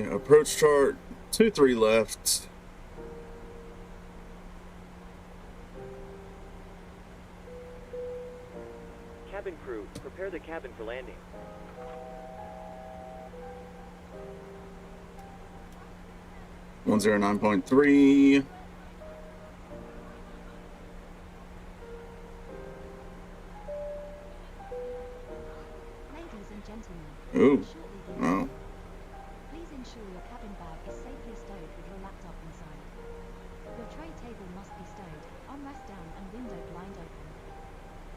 approach chart? 2-3 left. Cabin crew, prepare the cabin for landing. $109.3. Ladies and gentlemen, Ooh, shortly be no. Please ensure your cabin bag is safely stowed with your laptop inside. Your tray table must be stowed, armrest down and window blind open.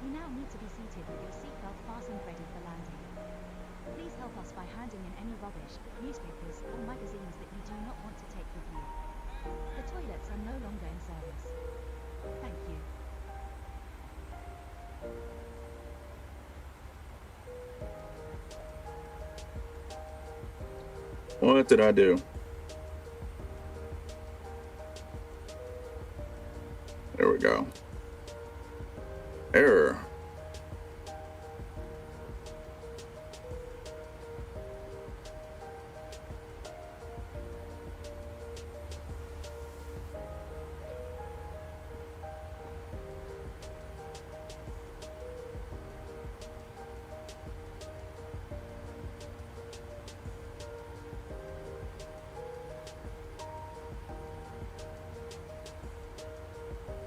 You now need to be seated with your seatbelt fastened ready for landing. Please help us by handing in any rubbish, newspapers, or magazines that you do not want to take with you. The toilets are no longer in service. Thank you. What did I do? There we go. Error.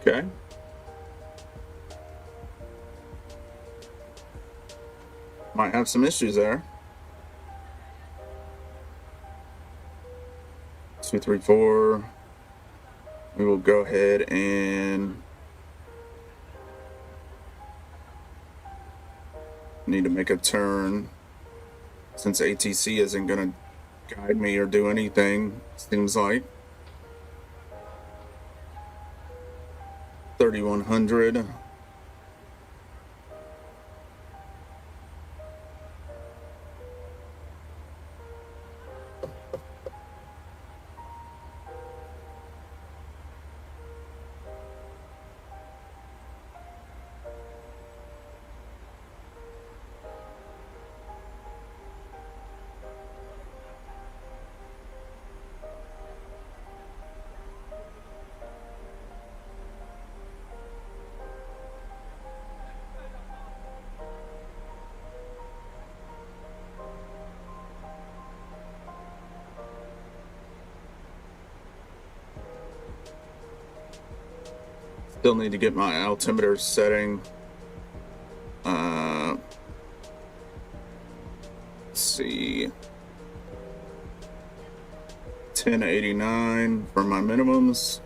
Okay. Might have some issues there. 2, 3, 4. We will go ahead and need to make a turn since ATC isn't going to guide me or do anything, seems like. 3100. Still need to get my altimeter setting. Let's see. 1089 for my minimums.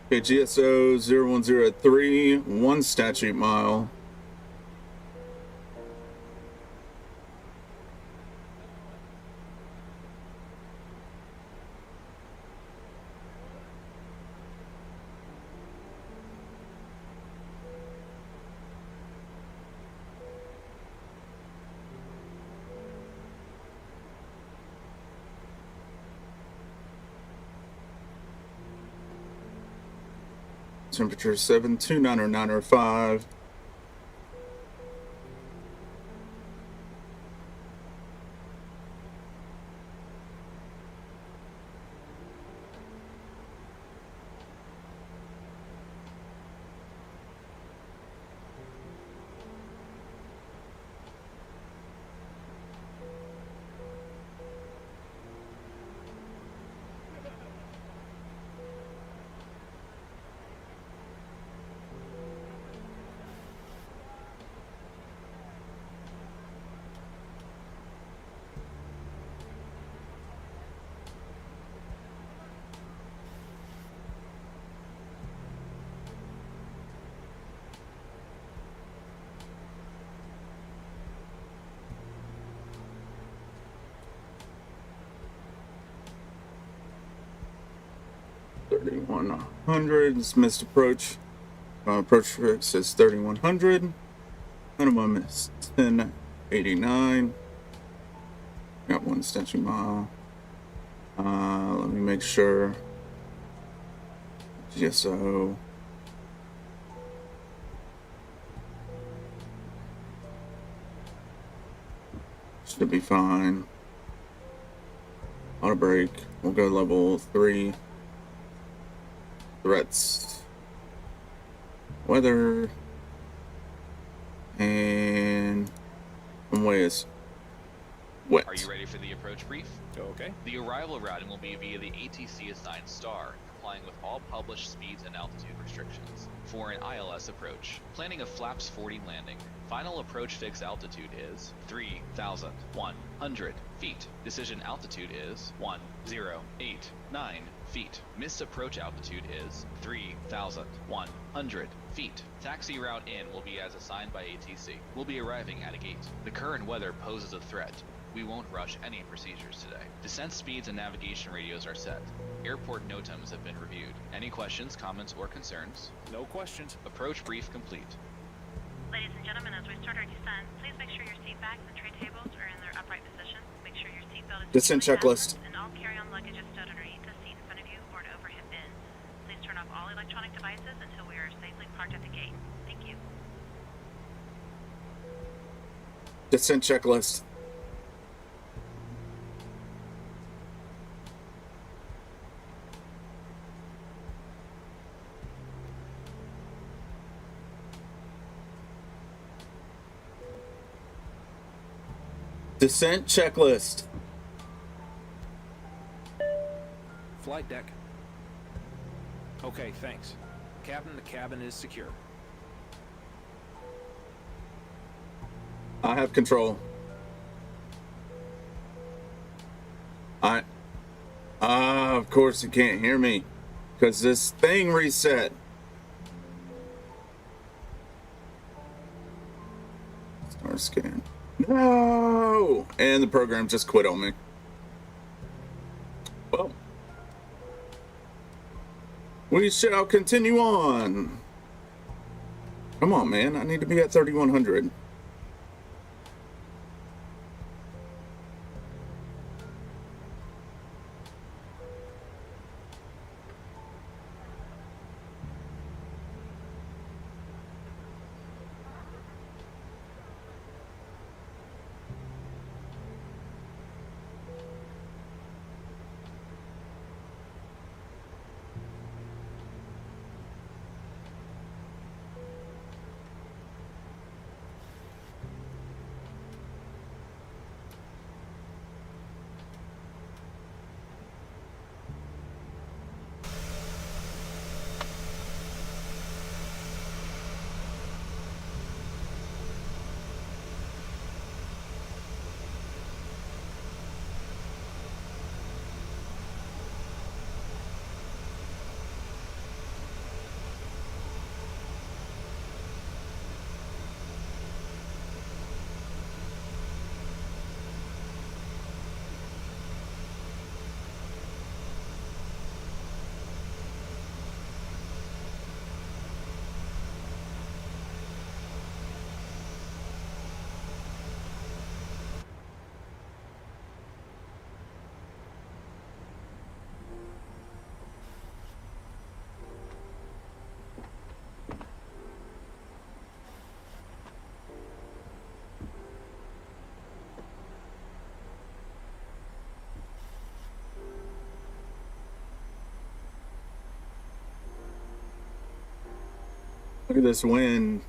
KGSO 0103, 1 statute mile. Temperature 729 or 905. This missed approach. Approach fix is 3100. Minimum is 1089. Got 1 statute mile. Let me make sure. GSO. Should be fine. Auto brake. We'll go level 3. Threats, weather, and runway is wet. Are you ready for the approach brief? Okay. The arrival routing will be via the ATC assigned star, complying with all published speeds and altitude restrictions. For an ILS approach, planning a flaps 40 landing. Final approach fix altitude is 3,100 feet. Decision altitude is 1089 feet. Missed approach altitude is 3,100 feet. Taxi route in will be as assigned by ATC. We'll be arriving at a gate. The current weather poses a threat. We won't rush any procedures today. Descent speeds and navigation radios are set. Airport NOTAMs have been reviewed. Any questions, comments, or concerns? No questions. Approach brief complete. Ladies and gentlemen, as we start our descent, please make sure your seat backs and tray tables are in their upright position. Make sure your seatbelt is Descent checklist. and all carry-on luggage is stowed underneath the seat in front of you or an overhead bin. Please turn off all electronic devices until we are safely parked at the gate. Thank you. Descent checklist. Descent checklist. Flight deck. Okay, thanks. Captain, the cabin is secure. I have control. Of course you can't hear me because this thing reset. Star scan. No! And the program just quit on me. Well, we shall continue on. Come on, man. I need to be at 3100. Look at this wind.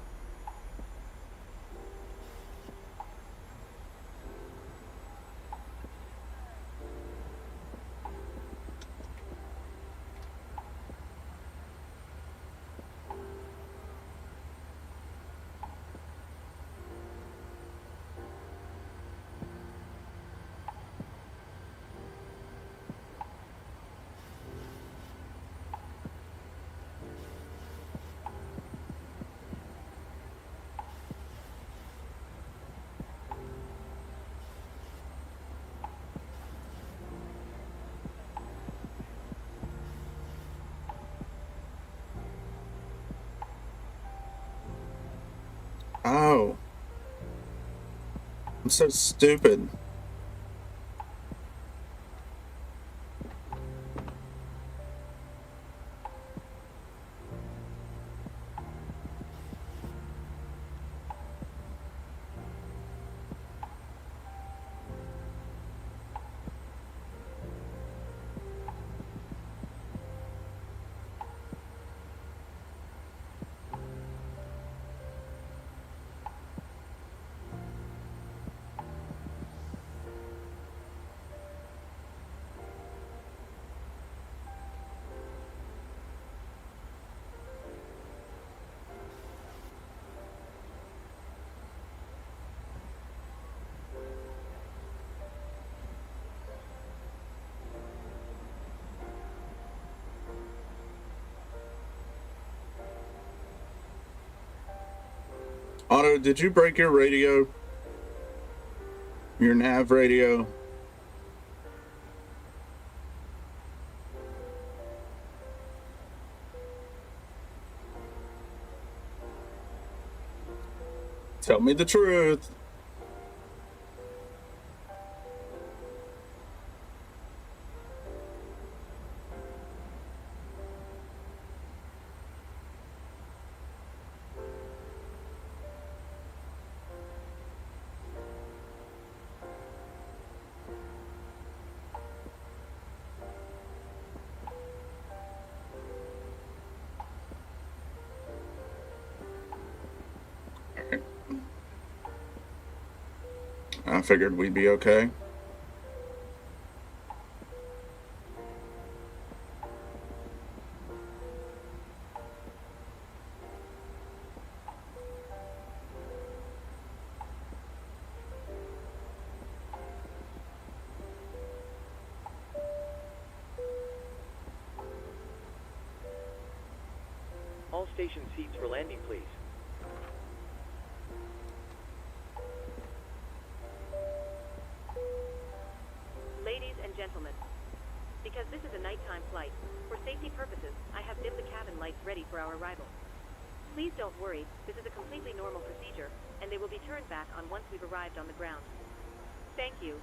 Oh. I'm so stupid. Otto, did you break your radio? Your nav radio? Tell me the truth. I figured we'd be okay. All station seats for landing, please. Ladies and gentlemen, because this is a nighttime flight, for safety purposes, I have dimmed the cabin lights ready for our arrival. Please don't worry, this is a completely normal procedure, and they will be turned back on once we've arrived on the ground. Thank you.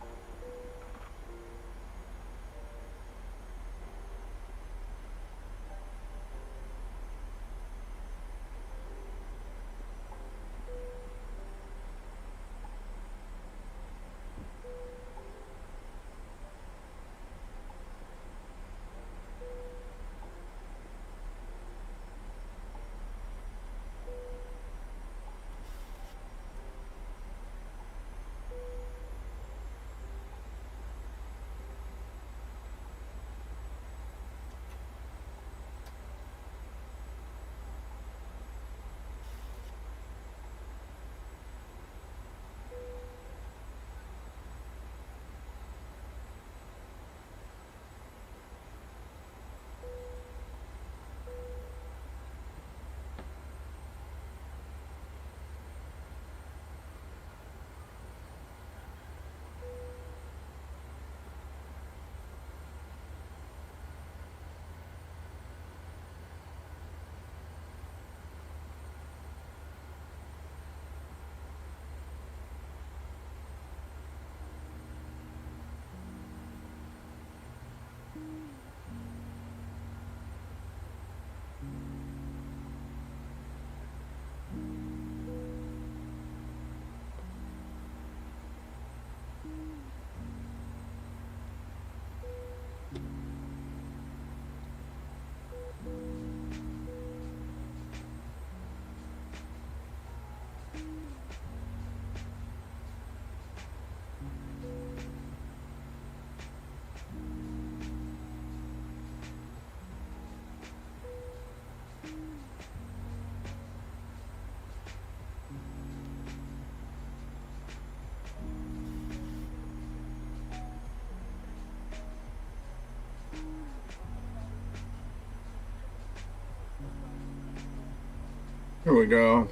Here we go.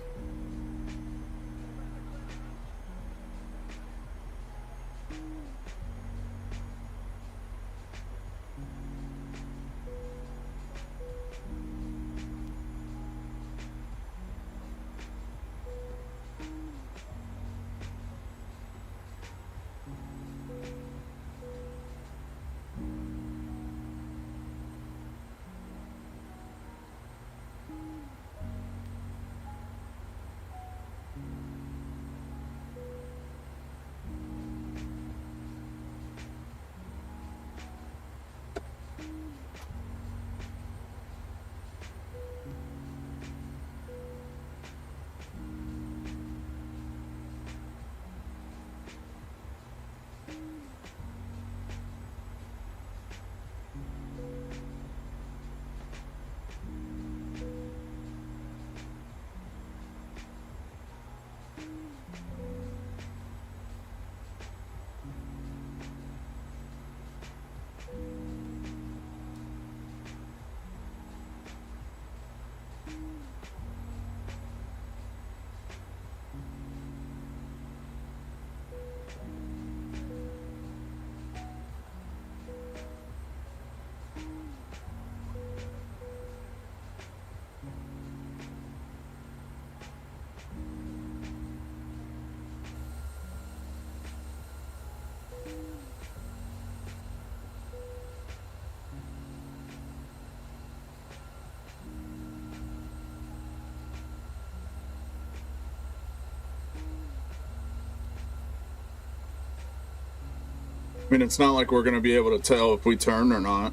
I mean, it's not like we're going to be able to tell if we turn or not.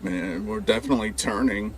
Man, we're definitely turning.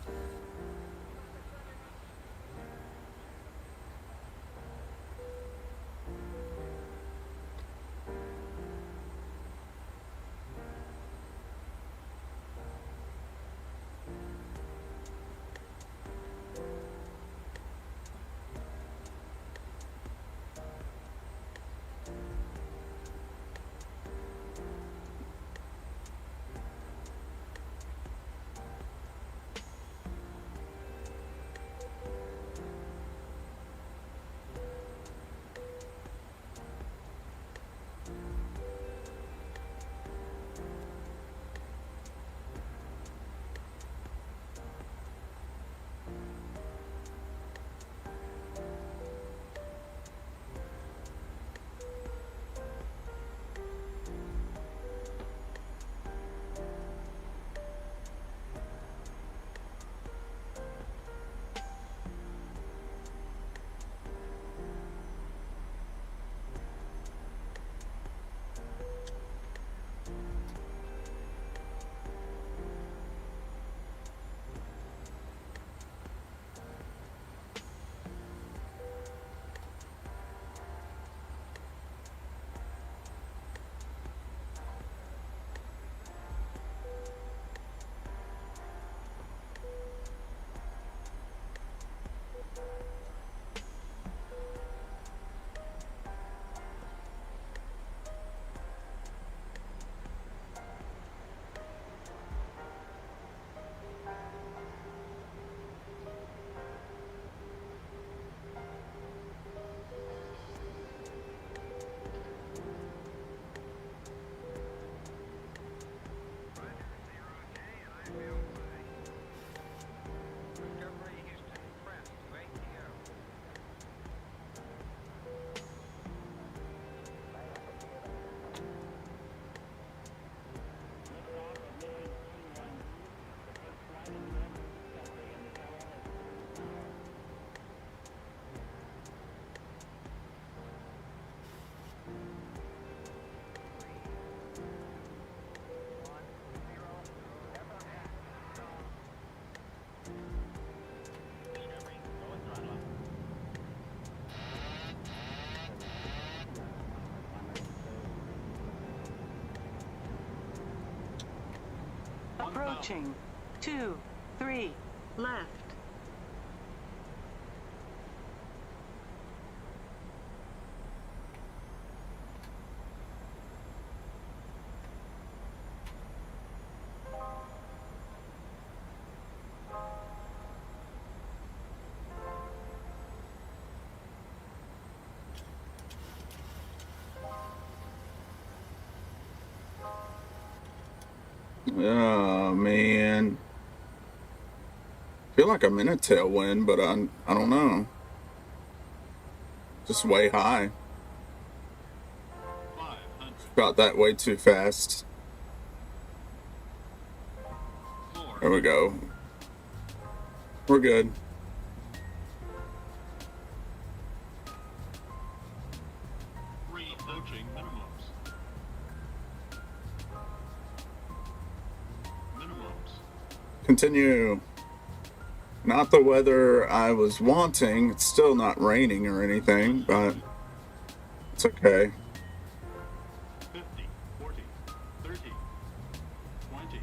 Approaching. 2, 3, left. Oh, man. I feel like I'm in a tailwind, but I don't know. Just way high. Got that way too fast. There we go. We're good. Approaching minimums. Continue. Not the weather I was wanting. It's still not raining or anything, but it's okay. 50, 40, 30, 20,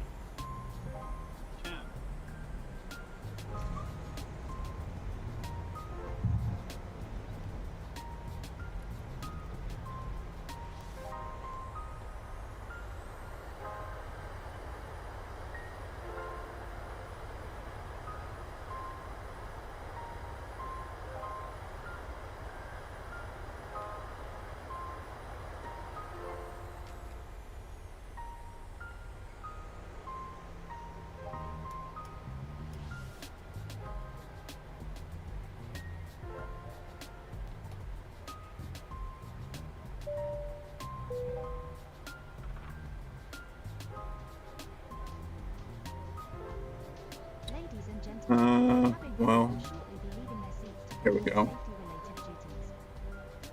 10. Well, here we go.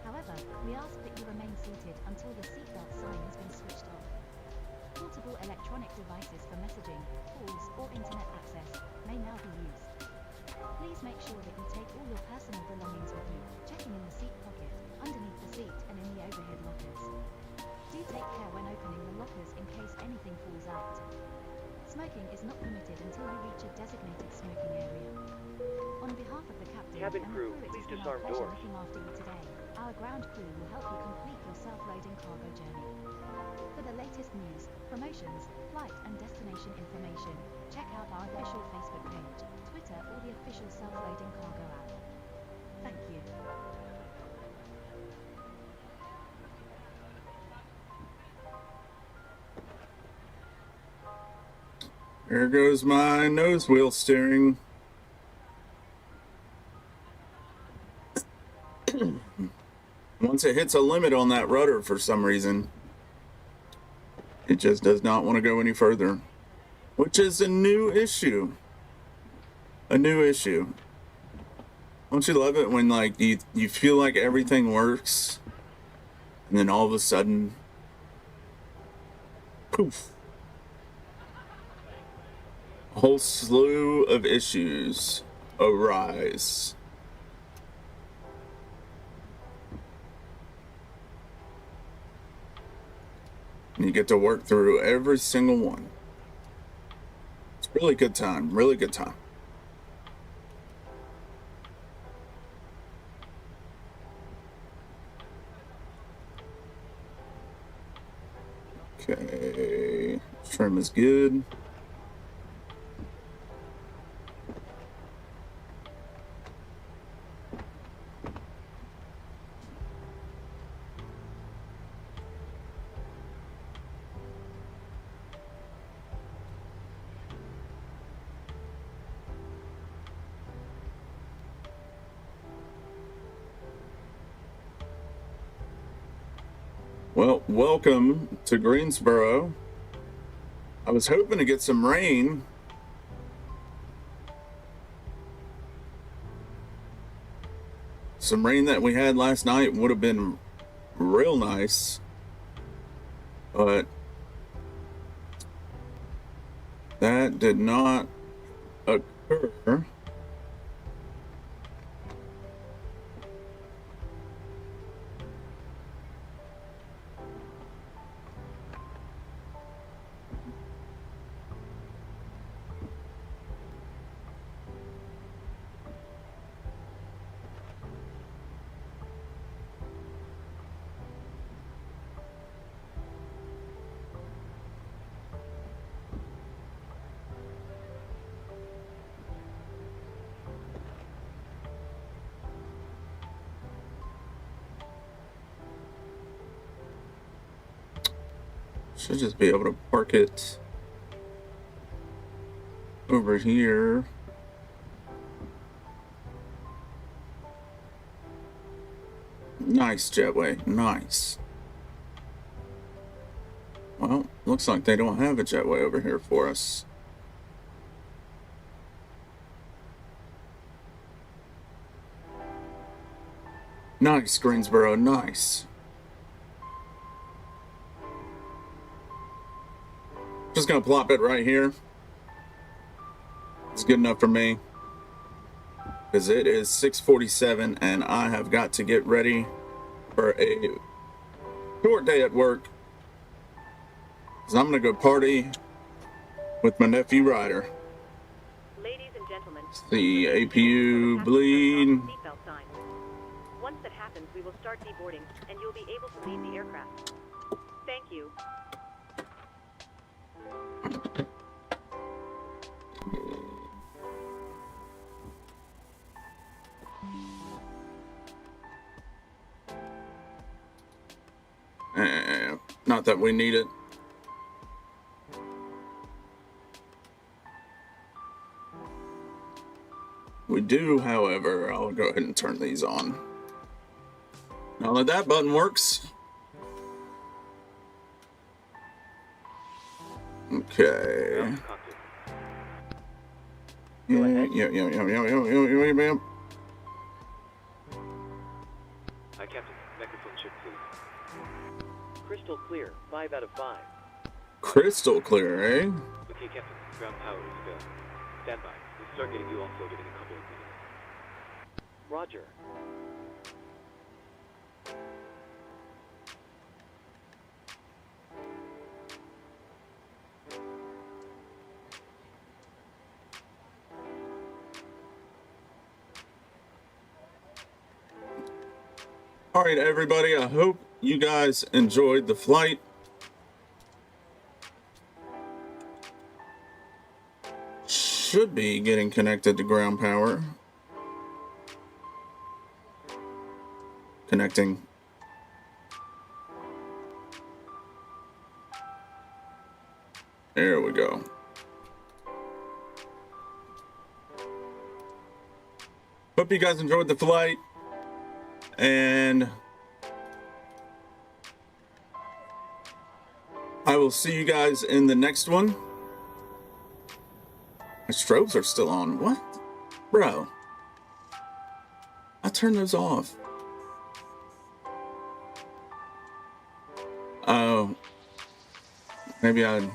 However, we ask that you remain seated until the seatbelt sign has been switched off. Portable electronic devices for messaging, calls, or internet access may now be used. Please make sure that you take all your personal belongings with you, checking in the seat pocket, underneath the seat, and in the overhead lockers. Do take care when opening the lockers in case anything falls out. Smoking is not permitted until you reach a designated smoking area. On behalf of the captain Cabin and crew, the crew, please it has been disarm our pleasure doors. looking after you today. Our ground crew will help you complete your self-loading cargo journey. For the latest news, promotions, flight and destination information, check out our official Facebook page, Twitter, or the official self-loading cargo app. Thank you. There goes my nose wheel steering. Once it hits a limit on that rudder for some reason, it just does not want to go any further, which is a new issue. A new issue. Don't you love it when like you feel like everything works and then all of a sudden, poof. A whole slew of issues arise. And you get to work through every single one. It's a really good time, really good time. Okay, trim is good. Well, welcome to Greensboro. I was hoping to get some rain. Some rain that we had last night would have been real nice. But that did not occur. Should just be able to park it over here. Nice jetway, nice. Well, looks like they don't have a jetway over here for us. Nice, Greensboro, nice. Just gonna plop it right here. It's good enough for me. Because it is 6:47 and I have got to get ready for a short day at work. Because I'm gonna go party with my nephew Ryder. Ladies and gentlemen, The APU bleed. seatbelt sign. Once that happens, we will start deboarding, and you'll be able to leave the aircraft. Thank you. Not that we need it. We do, however, I'll go ahead and turn these on. Now that that button works. Okay. Yeah. Hi, Captain. Microphone check, please. Crystal clear. 5 out of 5. Crystal clear, eh? Okay, Captain. Ground power is available. Stand by. We'll start getting you offloaded in a couple of minutes. Roger. All right, everybody. I hope you guys enjoyed the flight. Should be getting connected to ground power. Connecting. There we go. Hope you guys enjoyed the flight. And I will see you guys in the next one. My strobes are still on. What? Bro. I turned those off. Oh. Maybe I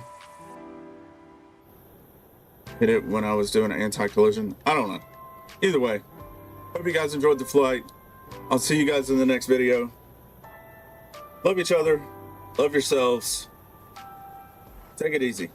hit it when I was doing an anti-collision. I don't know. Either way, hope you guys enjoyed the flight. I'll see you guys in the next video. Love each other. Love yourselves. Take it easy.